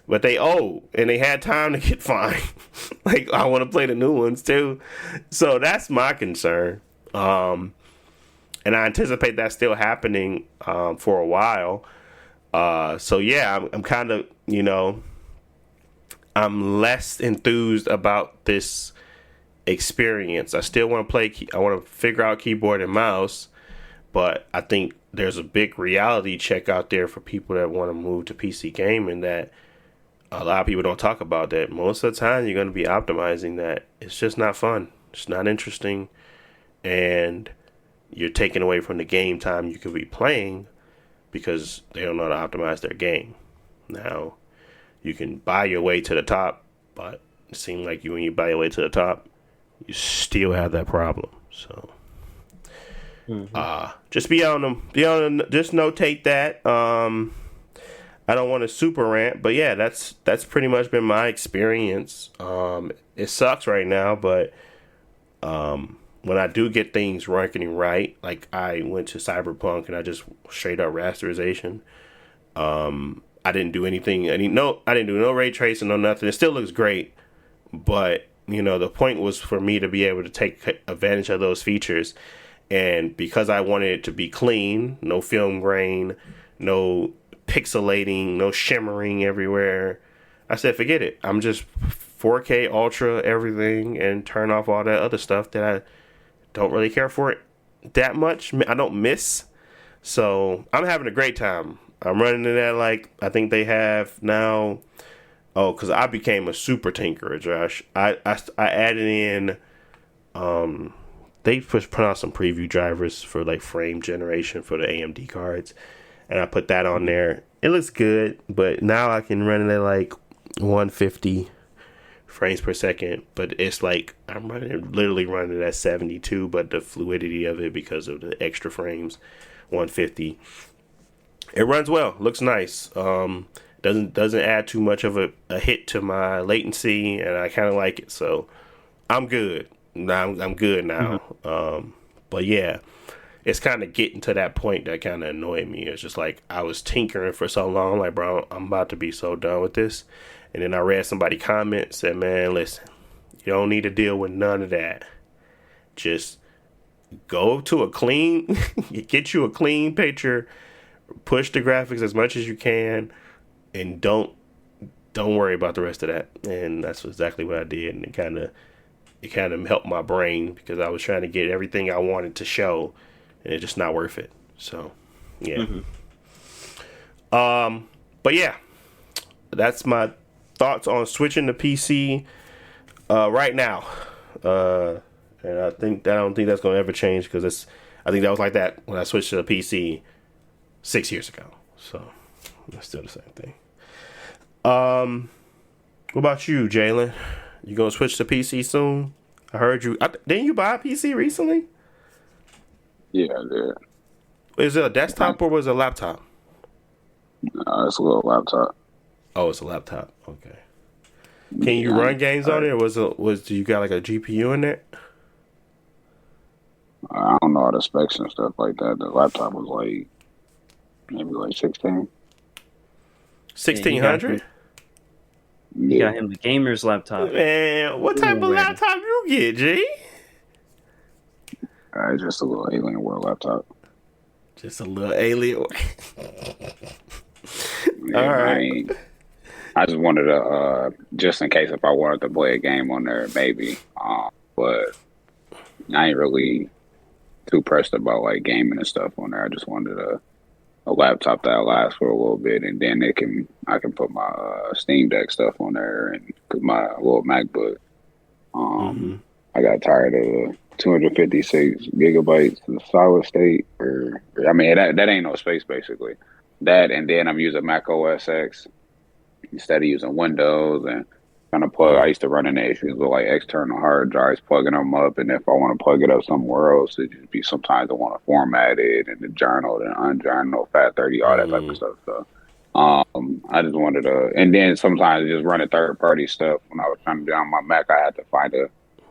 but they old and they had time to get fine. Like, I want to play the new ones too. So that's my concern. And I anticipate that still happening for a while. So yeah, I'm kind of, I'm less enthused about this experience. I still want to play. I want to figure out keyboard and mouse, but I think there's a big reality check out there for people that want to move to PC gaming that a lot of people don't talk about. That most of the time you're going to be optimizing that. It's just not fun. It's not interesting, and you're taking away from the game time you could be playing because they don't know how to optimize their game. Now, you can buy your way to the top, but it seems like when you buy your way to the top, you still have that problem. So, just be on them. Just notate that. I don't want to super rant, but yeah, that's pretty much been my experience. It sucks right now, but when I do get things ranking right, like I went to Cyberpunk and I just straight up rasterization. I didn't do anything. I didn't do no ray tracing, no nothing. It still looks great, but the point was for me to be able to take advantage of those features, and because I wanted it to be clean, no film grain, no pixelating, no shimmering everywhere, I said forget it. I'm just 4K ultra everything and turn off all that other stuff that I don't really care for it that much. I don't miss. So I'm having a great time. I'm running it at, like, I think they have now. Oh, because I became a super tinkerer, Josh. I added in. They put out some preview drivers for like frame generation for the AMD cards, and I put that on there. It looks good, but now I can run it at like 150 frames per second. But it's like I'm literally running it at 72, but the fluidity of it because of the extra frames, 150. It runs well, looks nice. Doesn't add too much of a hit to my latency, and I kind of like it. So I'm good. I'm good now. But yeah, it's kind of getting to that point that kind of annoyed me. It's just like I was tinkering for so long, like, bro, I'm about to be so done with this. And then I read somebody comment, said, man, listen, you don't need to deal with none of that. Just go to a clean, get you a clean picture, push the graphics as much as you can, and don't worry about the rest of that. And that's exactly what I did. And it kind of helped my brain, because I was trying to get everything I wanted to show, and it's just not worth it. So yeah. But yeah, that's my thoughts on switching to PC right now. And I don't think that's gonna ever change, because I think that was like that when I switched to the PC 6 years ago. So it's still the same thing. What about you, Jalen? You gonna switch to PC soon? I heard you. Didn't you buy a PC recently? Yeah, I did. Is it a desktop or was it a laptop? It's a little laptop. Oh, it's a laptop. Okay. Can you run games on it, or do you got like a GPU in it? I don't know all the specs and stuff like that. The laptop was like maybe like 16. 1600? You got him the gamer's laptop. Man, what type of laptop you get, G? Just a little Alien World laptop. Just a little alien. Yeah, all right. I just wanted to, just in case if I wanted to play a game on there, maybe. But I ain't really too pressed about like gaming and stuff on there. I just wanted a laptop that lasts for a little bit, and then I can put my Steam Deck stuff on there, and my little MacBook. I got tired of 256 gigabytes in solid state, I mean that ain't no space basically. That, and then I'm using Mac OS X instead of using Windows, and kind of I used to run into issues with like external hard drives, plugging them up, and if I want to plug it up somewhere else, it just be sometimes I want to format it, and the journal, and unjournal, FAT30, all that type of stuff. So I just wanted to, and then sometimes just running third party stuff. When I was trying to do on my Mac, I had to find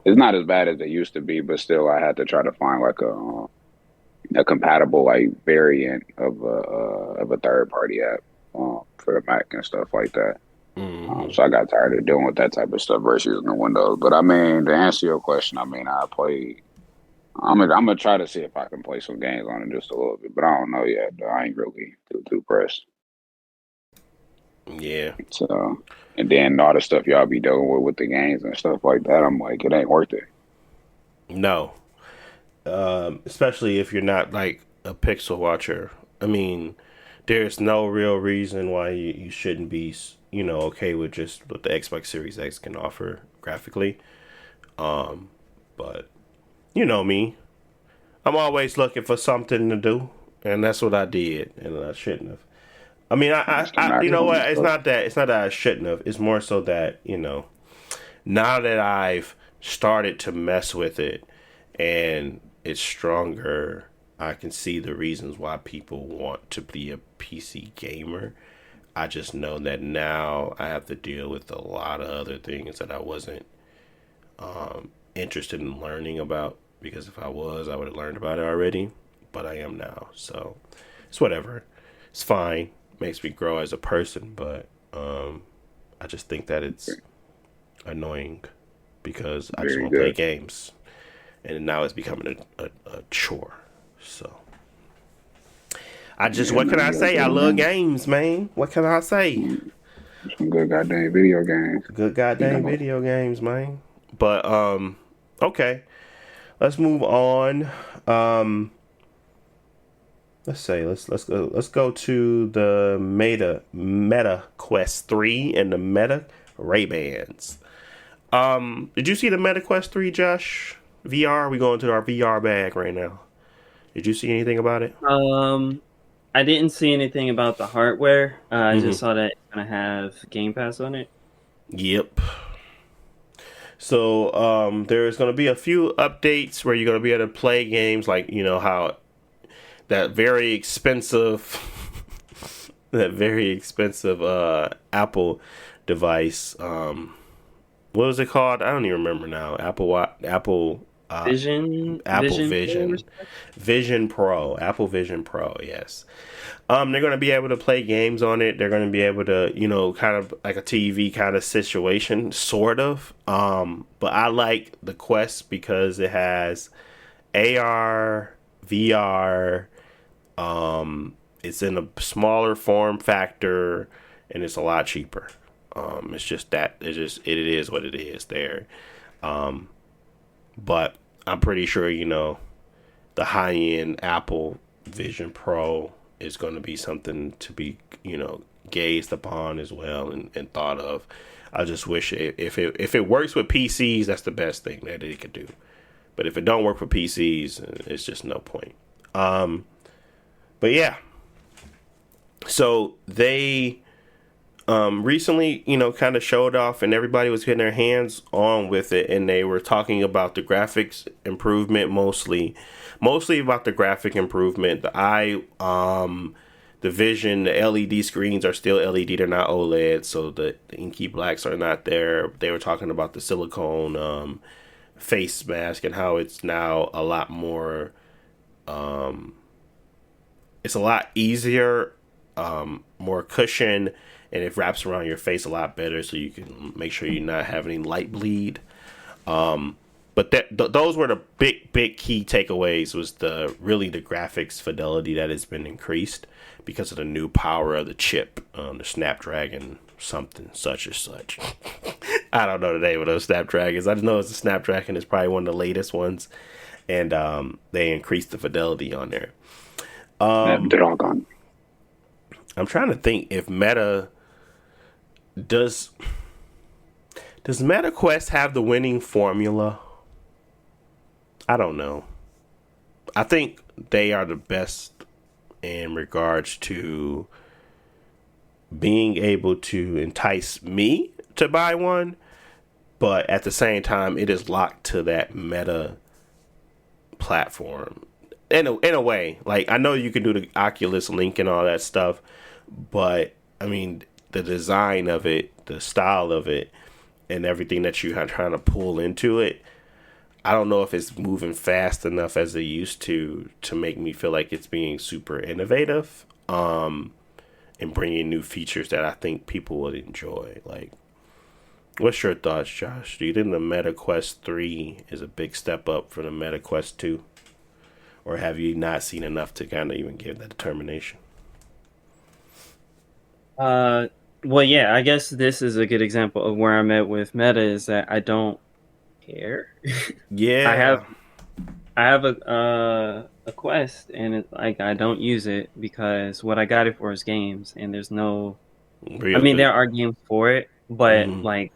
it's not as bad as it used to be, but still I had to try to find like a compatible like variant of a third party app for the Mac and stuff like that. So I got tired of dealing with that type of stuff versus using the Windows. But I mean, to answer your question, I mean, I'm gonna try to see if I can play some games on it just a little bit, but I don't know yet. I ain't really too pressed. Yeah. So, and then all the stuff y'all be dealing with the games and stuff like that, I'm like, it ain't worth it. No. Especially if you're not like a pixel watcher. I mean, there's no real reason why you shouldn't be, okay with just what the Xbox Series X can offer graphically. But you know me, I'm always looking for something to do, and that's what I did, and I shouldn't have. I mean, I you know what? It's not that I shouldn't have. It's more so that, now that I've started to mess with it and it's stronger, I can see the reasons why people want to be a PC gamer. I just know that now I have to deal with a lot of other things that I wasn't interested in learning about, because if I was, I would have learned about it already, but I am now. So it's whatever. It's fine. Makes me grow as a person, but I just think that it's annoying because I just want to play games, and now it's becoming a chore. So what can I say? I love games, man. What can I say? Some good goddamn video games. Good goddamn video games, man. But okay, let's move on. Let's go to the Meta Quest 3 and the Meta Raybans. Did you see the Meta Quest 3, Josh? VR? We going to our VR bag right now. Did you see anything about it? I didn't see anything about the hardware. I just saw that it's gonna have Game Pass on it. Yep. So there's gonna be a few updates where you're gonna be able to play games like, how that very expensive that very expensive Apple device. What was it called? I don't even remember now. Apple Vision. Vision Pro, Apple Vision Pro. Yes. They're going to be able to play games on it. They're going to be able to, kind of like a TV kind of situation, sort of. But I like the Quest because it has AR, VR. It's in a smaller form factor, and it's a lot cheaper. It's just that it is what it is there. But I'm pretty sure the high end Apple Vision Pro is going to be something to be gazed upon as well and thought of. I just wish if it works with PCs, that's the best thing that it could do. But if it don't work for PCs, it's just no point. But yeah. So they recently, kind of showed off, and everybody was getting their hands on with it, and they were talking about the graphics improvement mostly about the graphic improvement. The vision, the LED screens are still LED, they're not OLED, so the inky blacks are not there. They were talking about the silicone face mask and how it's now a lot more. It's a lot easier, more cushion, and it wraps around your face a lot better, so you can make sure you're not having any light bleed. But those were the big key takeaways. Was the graphics fidelity that has been increased because of the new power of the chip, the Snapdragon something such or such. I don't know the name of those Snapdragons. I just know it's a Snapdragon. It's probably one of the latest ones, and they increased the fidelity on there. Snapdragon. I'm trying to think if Meta does MetaQuest have the winning formula? I don't know. I think they are the best in regards to being able to entice me to buy one, but at the same time, it is locked to that Meta platform. In a way, like I know you can do the Oculus Link and all that stuff, but I mean the design of it, the style of it, and everything that you are trying to pull into it, I don't know if it's moving fast enough as it used to make me feel like it's being super innovative, and bringing new features that I think people would enjoy. Like, what's your thoughts, Josh? Do you think the Meta Quest 3 is a big step up from the Meta Quest 2? Or have you not seen enough to kind of even give that determination? Well, yeah, I guess this is a good example of where I'm at with Meta is that I don't care. Yeah. I have a Quest, and it's like I don't use it because what I got it for is games, and there's no. Really? I mean, there are games for it, but like,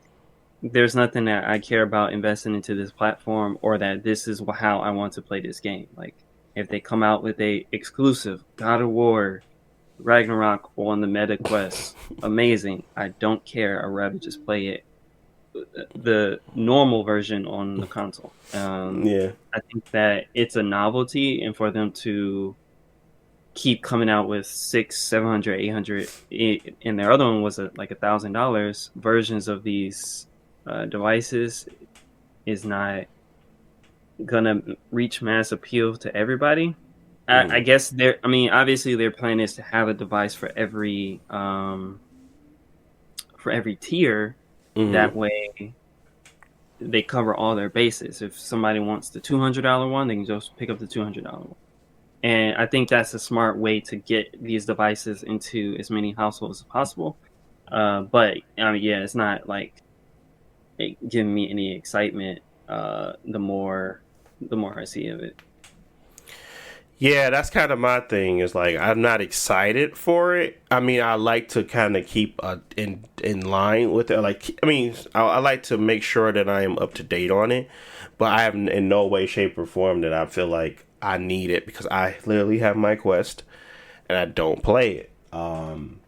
there's nothing that I care about investing into this platform, or that this is how I want to play this game. Like, if they come out with a exclusive God of War Ragnarok on the Meta Quest, amazing. I don't care. I'd rather just play it the normal version on the console. Yeah, I think that it's a novelty, and for them to keep coming out with 600, 700, 800, and their other one was like $1,000 versions of these devices is not gonna reach mass appeal to everybody. I guess obviously their plan is to have a device for every tier. That way they cover all their bases. If somebody wants the $200 one, they can just pick up the $200 one. And I think that's a smart way to get these devices into as many households as possible. But yeah, it's not like giving me any excitement the more I see of it. Yeah, that's kind of my thing. Is like I'm not excited for it. I mean, I like to kind of keep in line with it. Like, I mean, I like to make sure that I am up to date on it, but I have in no way, shape, or form that I feel like I need it because I literally have my Quest and I don't play it. And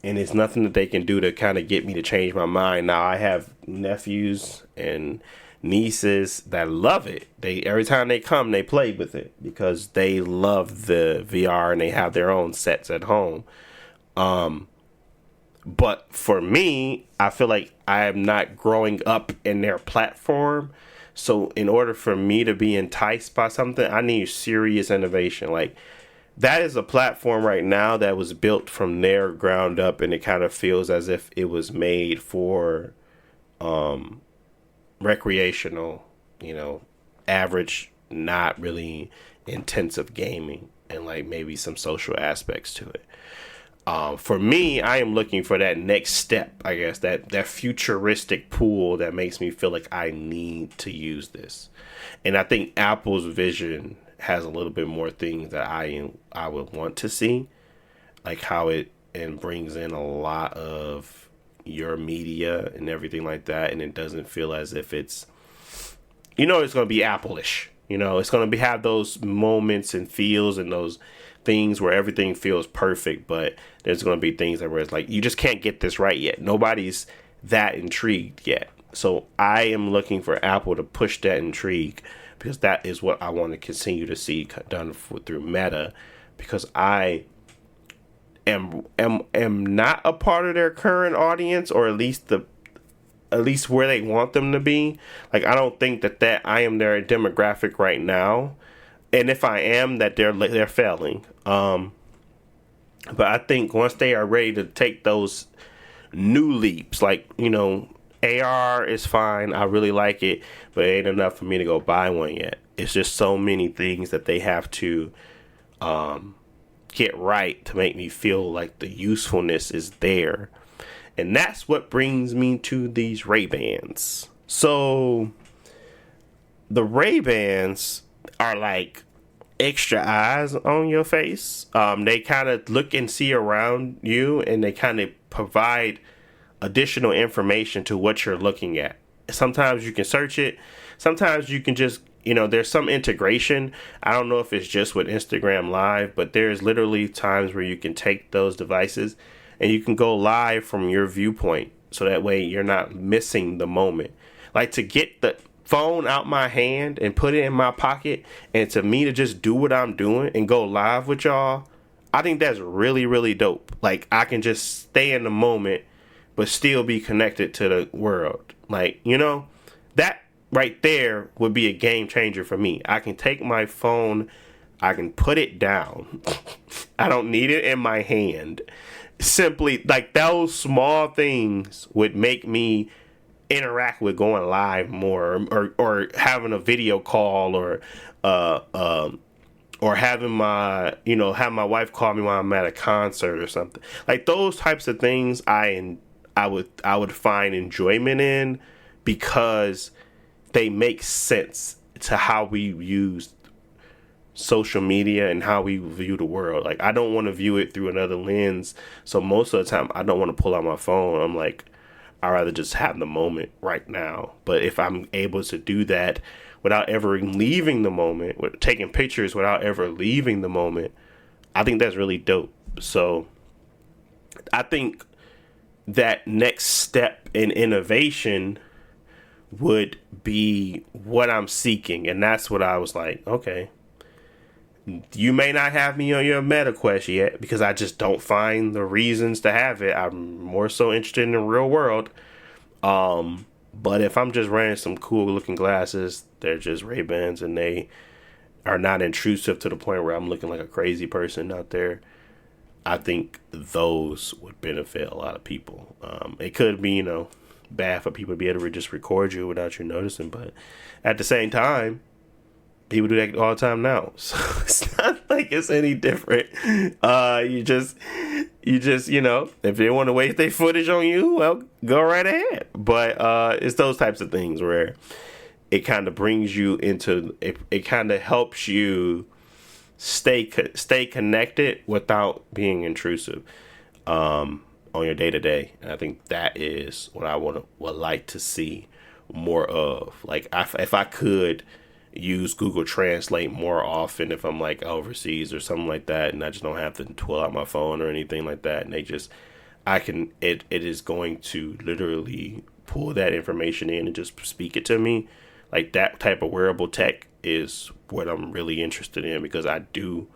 it's nothing that they can do to kind of get me to change my mind. Now I have nephews and nieces that love it. They every time they come, they play with it because they love the VR and they have their own sets at home. But for me, I feel like I am not growing up in their platform. So in order for me to be enticed by something, I need serious innovation. Like, that is a platform right now that was built from their ground up, and it kind of feels as if it was made for recreational, average, not really intensive gaming, and like maybe some social aspects to it. For me, I am looking for that next step, I guess, that futuristic pool that makes me feel like I need to use this. And I think Apple's vision has a little bit more things that I would want to see, like how it brings in a lot of your media and everything like that, and it doesn't feel as if it's going to be Apple-ish. It's going to have those moments and feels and those things where everything feels perfect, but there's going to be things where it's like, you just can't get this right yet. Nobody's that intrigued yet. So I am looking for Apple to push that intrigue, because that is what I want to continue to see done through Meta, because I am not a part of their current audience, or at least where they want them to be. Like, I don't think that I am their demographic right now. And if I am, that they're failing. But I think once they are ready to take those new leaps, like, AR is fine, I really like it, but it ain't enough for me to go buy one yet. It's just so many things that they have to get right to make me feel like the usefulness is there. And that's what brings me to these Raybans. So the Raybans are like extra eyes on your face. They kind of look and see around you, and they kind of provide additional information to what you're looking at. Sometimes you can search it. Sometimes you can just, there's some integration. I don't know if it's just with Instagram Live, but there's literally times where you can take those devices and you can go live from your viewpoint. So that way you're not missing the moment. Like, to get the phone out my hand and put it in my pocket, and to me to just do what I'm doing and go live with y'all, I think that's really, really dope. Like, I can just stay in the moment but still be connected to the world. Like, that right there would be a game changer for me. I can take my phone, I can put it down. I don't need it in my hand. Simply, like, those small things would make me interact with going live more, or having a video call, or having my have my wife call me while I'm at a concert or something. Like, those types of things I would find enjoyment in, because they make sense to how we use social media and how we view the world. Like, I don't want to view it through another lens, so most of the time I don't want to pull out my phone. I'm like, I'd rather just have the moment right now. But if I'm able to do that without ever leaving the moment, with taking pictures without ever leaving the moment, I think that's really dope. So I think that next step in innovation would be what I'm seeking. And that's what I was like, okay, you may not have me on your Meta Quest yet, because I just don't find the reasons to have it. I'm more so interested in the real world. But if I'm just wearing some cool looking glasses, they're just Ray-Bans, and they are not intrusive to the point where I'm looking like a crazy person out there, I think those would benefit a lot of people. It could be, bad for people to be able to just record you without you noticing, but at the same time, people do that all the time now, so it's not like it's any different. You just if they want to waste their footage on you, well, go right ahead. But it's those types of things where it kind of brings you into it kind of helps you stay connected without being intrusive on your day to day. And I think that is what I would like to see more of. Like, if I could use Google Translate more often, if I'm like overseas or something like that, and I just don't have to pull out my phone or anything like that, and it is going to literally pull that information in and just speak it to me. Like, that type of wearable tech is what I'm really interested in, because I do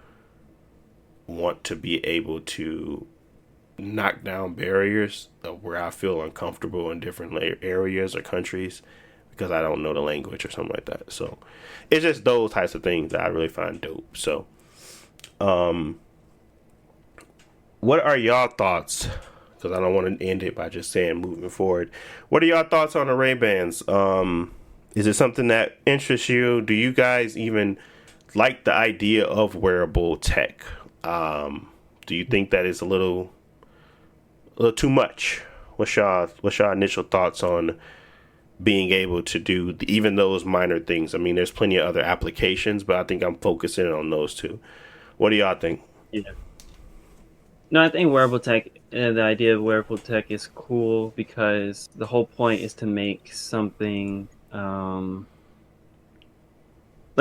want to be able to knock down barriers of where I feel uncomfortable in different areas or countries because I don't know the language or something like that. So it's just those types of things that I really find dope. So, what are y'all thoughts? Because I don't want to end it by just saying moving forward. What are y'all thoughts on the Ray-Bans? Is it something that interests you? Do you guys even like the idea of wearable tech? Do you think that is a little too much? What's y'all initial thoughts on being able to do even those minor things? I mean, there's plenty of other applications, but I think I'm focusing on those two. What do y'all think? Yeah. No, I think wearable tech, the idea of wearable tech is cool because the whole point is to make something, like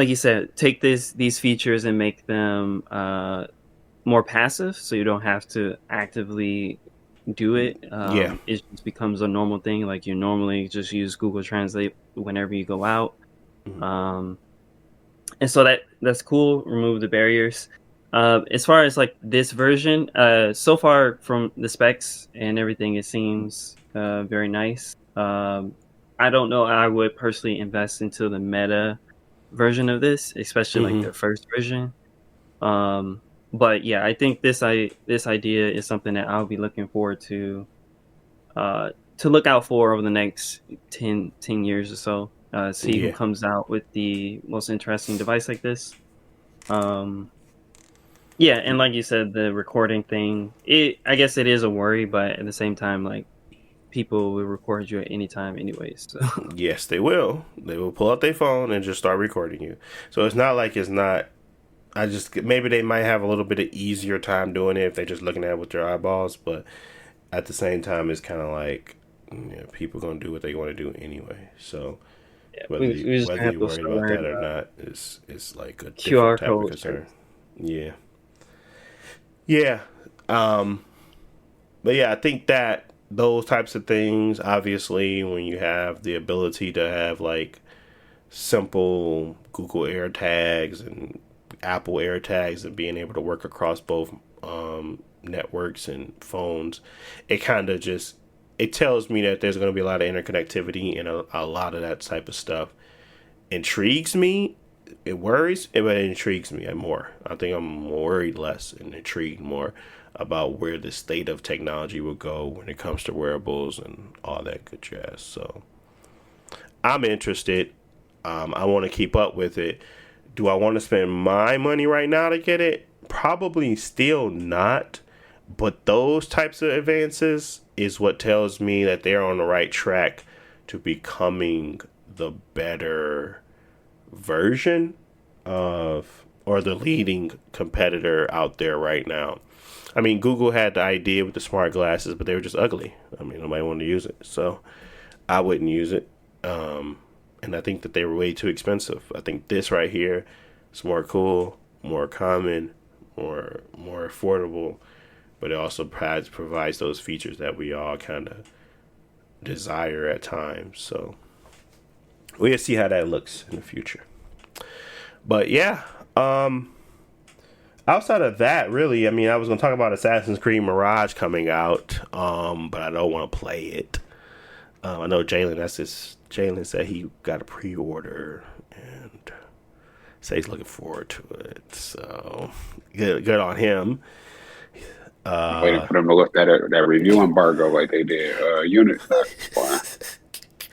you said, take these features and make them more passive, so you don't have to actively do it. Yeah. It just becomes a normal thing. Like you normally just use Google Translate whenever you go out. And so that's cool. Remove the barriers. As far as like this version, so far from the specs and everything, it seems very nice. I don't know. I would personally invest into the meta version of this, especially like the first version. But yeah, I think this idea is something that I'll be looking forward to look out for over the next 10 years or so. See who comes out with the most interesting device like this. Yeah, and like you said, the recording thing, I guess it is a worry, but at the same time, like, people will record you at any time anyways. So. Yes, they will. They will pull out their phone and just start recording you. So it's not like it's not... maybe they might have a little bit of easier time doing it if they're just looking at it with their eyeballs, but at the same time, it's kind of like, people going to do what they want to do anyway. So whether you're worried about that or not is like a different type of concern. Yeah. Yeah. But yeah, I think that those types of things, obviously, when you have the ability to have like simple Google AirTags and Apple AirTags and being able to work across both networks and phones, it kind of just, it tells me that there's going to be a lot of interconnectivity, and a lot of that type of stuff intrigues me. It worries, but it intrigues me more. I think I'm worried less and intrigued more about where the state of technology will go when it comes to wearables and all that good jazz. So I'm interested. I want to keep up with it. Do I want to spend my money right now to get it? Probably still not. But those types of advances is what tells me that they're on the right track to becoming the better version of, or the leading competitor out there right now. I mean, Google had the idea with the smart glasses, but they were just ugly. I mean, nobody wanted to use it, so I wouldn't use it. And I think that they were way too expensive. I think this right here is more cool, more common, more affordable, but it also provides those features that we all kind of desire at times. So we'll see how that looks in the future. But yeah, outside of that, really, I mean, I was going to talk about Assassin's Creed Mirage coming out, but I don't want to play it. I know Jalen said he got a pre-order and said he's looking forward to it. So good on him. Waiting for them to look at that review embargo like they did Unit.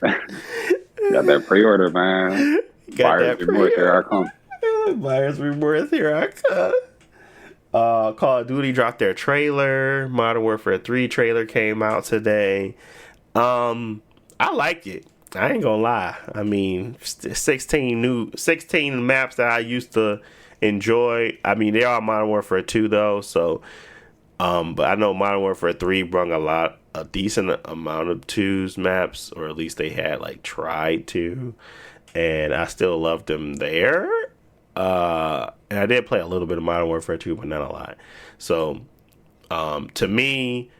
Got that pre-order, man. Buyer's remorse, here I come. Buyer's remorse, here I come. Call of Duty dropped their trailer. Modern Warfare 3 trailer came out today. I liked it. I ain't gonna lie. I mean, 16 maps that I used to enjoy. I mean, they are Modern Warfare 2 though, so but I know Modern Warfare 3 brought a decent amount of 2's maps, or at least they had like tried to, and I still loved them there. And I did play a little bit of Modern Warfare 2, but not a lot. So to me,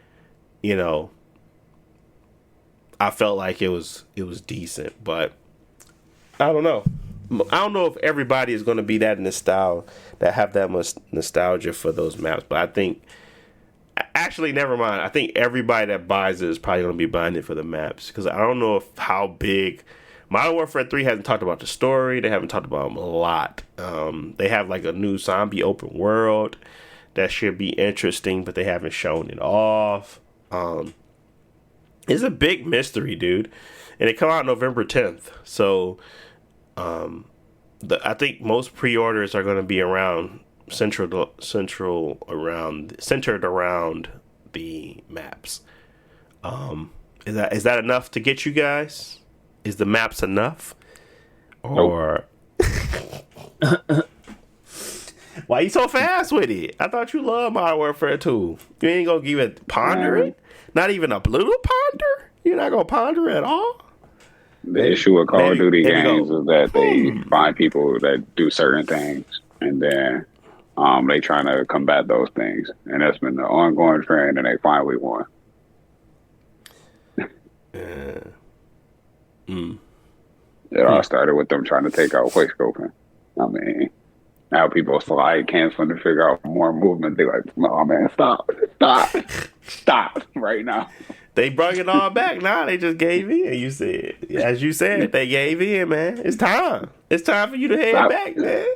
I felt like it was decent, but I don't know. I don't know if everybody is going to be that have that much nostalgia for those maps, but I think actually, never mind. I think everybody that buys it is probably going to be buying it for the maps because I don't know how big. Modern Warfare 3 hasn't talked about the story. They haven't talked about a lot. They have like a new zombie open world that should be interesting, but they haven't shown it off. It's a big mystery, dude, and it come out November 10th. So, I think most pre-orders are going to be around centered around the maps. Is that enough to get you guys? Is the maps enough? Or why you so fast with it? I thought you loved Modern Warfare 2. You ain't gonna give it pondering? Not even a little ponder? You're not gonna ponder at all? The issue with Call of Duty games is that they find people that do certain things, and then they trying to combat those things, and that's been the ongoing trend, and they finally won. It all started with them trying to take out voice scoping. I mean, now people fly canceling to figure out more movement. They're like, no, man, stop right now. They brought it all back. Now they just gave in. As you said, they gave in, man. It's time. It's time for you to head back, man.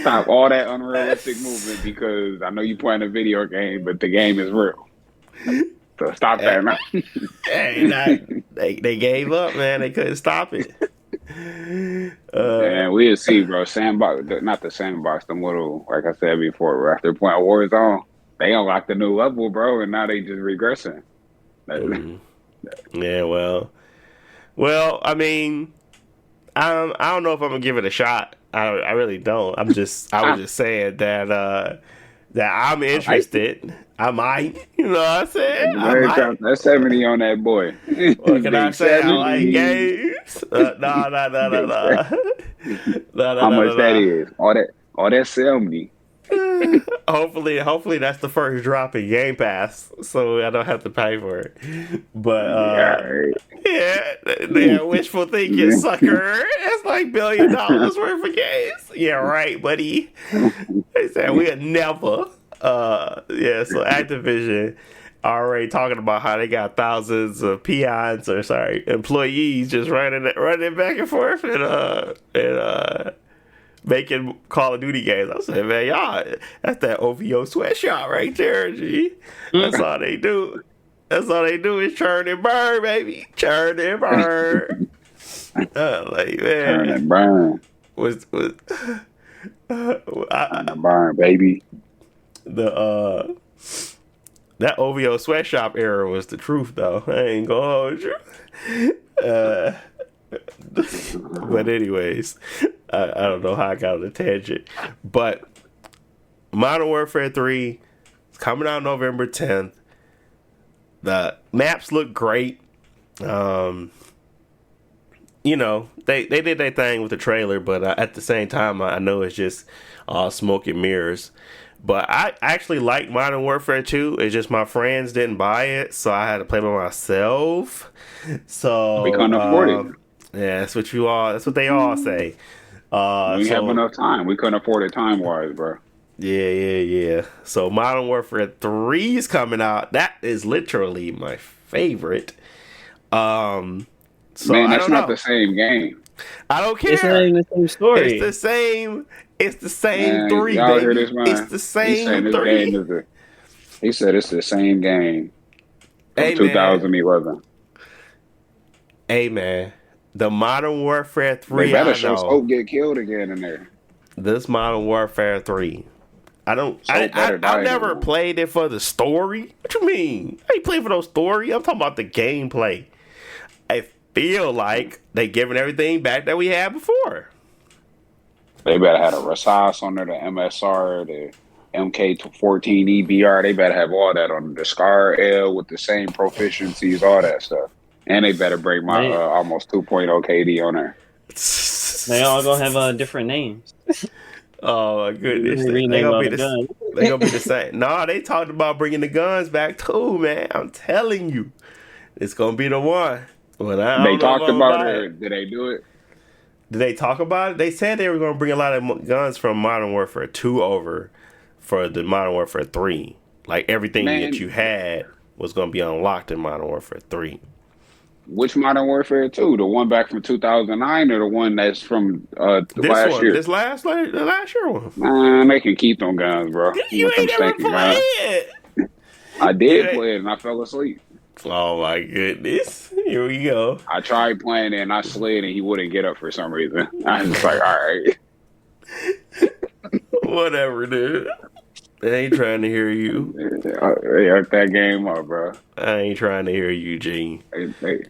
Stop all that unrealistic movement because I know you playing a video game, but the game is real. So stop that now. They gave up, man. They couldn't stop it. And we'll see, bro. Sandbox, not the sandbox, the little, like I said before, after playing Warzone, they unlocked a new level, bro, and now they just regressing. Yeah, well, I mean, I don't know if I'm gonna give it a shot. I really don't. I was just saying that I'm interested. I might, you know what I'm saying? That's 70 on that boy. What can I say? I like games. No. How much that is? All that 70. Hopefully that's the first drop in Game Pass, so I don't have to pay for it. But yeah, wishful thinking, sucker. That's like $1 billion worth of games. Yeah, right, buddy. They said we'll never. So Activision already talking about how they got thousands of employees just running back and forth and making Call of Duty games. I said, man, y'all, that's that OVO sweatshop right there, G. That's all they do. That's all they do is churn and burn, baby. Churn and burn. Like, man. Churn and burn. Churn and burn, baby. That OVO sweatshop era was the truth, though. I ain't gonna hold you. But anyways, I don't know how I got on a tangent. But Modern Warfare 3 is coming out November 10th. The maps look great. You know, they did their thing with the trailer, but at the same time, I know it's just smoke and mirrors. But I actually like Modern Warfare 2. It's just my friends didn't buy it, so I had to play by myself. So we couldn't afford it. Yeah, that's what they all say. We have enough time. We couldn't afford it time wise, bro. Yeah. So Modern Warfare 3 is coming out. That is literally my favorite. So man, that's not the same game. I don't care. It's not even the same story. It's the same 3, y'all baby. Hear this, man? It's the same 3. He said it's the same game from 2011. Hey, man. The Modern Warfare 3, they better show Scope get killed again in there. This Modern Warfare 3. I never played it for the story. What you mean? I ain't playing for no story. I'm talking about the gameplay. I feel like they giving everything back that we had before. They better have a Rasas on there, the MSR, the MK14 EBR. They better have all that on the Scar L with the same proficiencies, all that stuff. And they better bring my almost 2.0 KD on there. They all gonna have different names. Oh my goodness! They gonna be the same. No, they talked about bringing the guns back too, man. I'm telling you, it's gonna be the one. They talked about it. Did they do it? Did they talk about it? They said they were gonna bring a lot of guns from Modern Warfare 2 over for the Modern Warfare 3. Like everything Man. that you had was going to be unlocked in Modern Warfare 3. Which Modern Warfare 2? The one back from 2009 or the one that's from This last one, year? this last year one. Man, they can keep them guns, bro. You With them ain't never stinking guns. played it. I did play it and I fell asleep. Oh my goodness. Here we go. I tried playing it and I slid and he wouldn't get up for some reason. I was just like, all right. Whatever, dude. I ain't trying to hear you. They hooked that game up, bro. I ain't trying to hear you, Gene. They,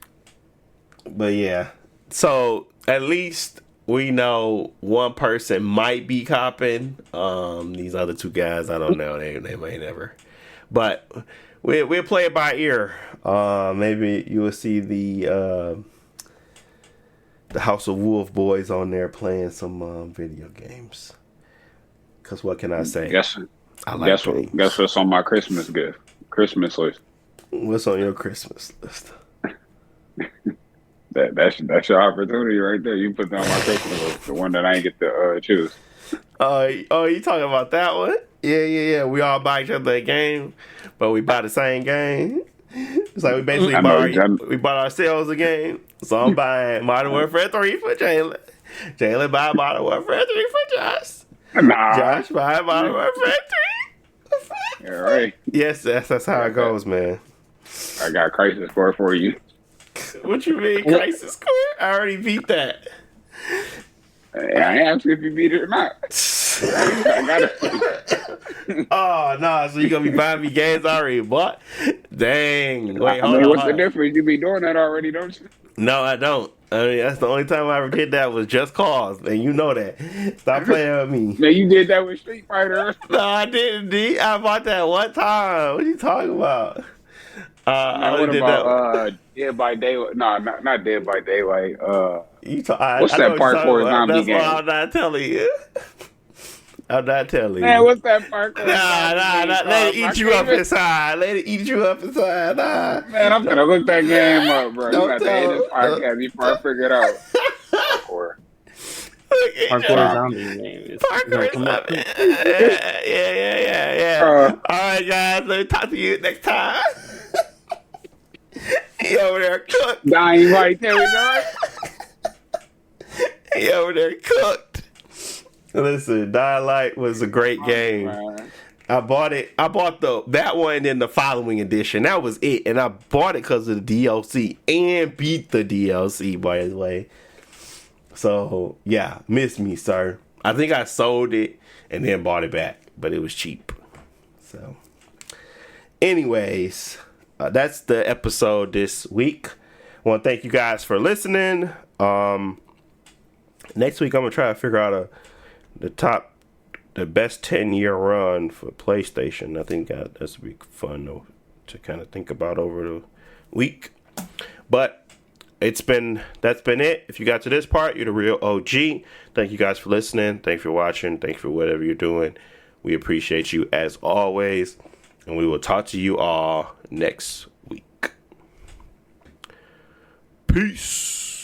But yeah. So at least we know one person might be copping. These other two guys, I don't know. They may never. But we'll play it by ear. Maybe you will see the House of Wolf boys on there playing some video games. Cause what can I say? guess what's on my Christmas list. What's on your Christmas list? That's your opportunity right there. You put that on my Christmas list, the one that I ain't get to choose. You talking about that one? Yeah. We all buy each other a game, but we buy the same game. It's like we basically bought ourselves a game. So I'm buying Modern Warfare 3 for Jalen. Jalen buy Modern Warfare 3 for Josh. Nah. Josh buy Modern Warfare 3. All right. Yes, that's how it goes, man. I got Crisis Core for you. What you mean, Crisis Core? I already beat that. I ain't asked if you beat it or not. I got it. Oh, no. So you going to be buying me games I already bought? Dang. Wait, hold on. What's the difference? You be doing that already, don't you? No, I don't. I mean, that's the only time I ever did that was Just Cause, and you know that. Stop playing with me. Man, you did that with Street Fighter. No, I didn't, D. I bought that one time. What are you talking about? What about Dead by Daylight? No, not Dead by Daylight. What's that parkour zombie game? That's why I'm not telling you. I'm not telling you. Man, what's that parkour? Nah. Let it eat you up inside. Nah. Man, I'm gonna look that game up, bro. Don't You got to end this podcast before I figure it out. Parkour. Parkour zombie game. Parkour zombie. Yeah. All right, guys. Let me talk to you next time. He over there cooked. Dying right there, we go. He over there cooked. Listen, Dying Light was a great game. I bought that one in the following edition. That was it, and I bought it because of the DLC and beat the DLC, by the way. So yeah, miss me, sir. I think I sold it and then bought it back, but it was cheap. So, anyways, that's the episode this week. I want to thank you guys for listening. Next week I'm gonna try to figure out the best 10-year run for PlayStation. I think that's be fun to kind of think about over the week. But that's been it. If you got to this part, you're the real OG. Thank you guys for listening. Thank you for watching. Thank you for whatever you're doing. We appreciate you as always. And we will talk to you all next week. Peace.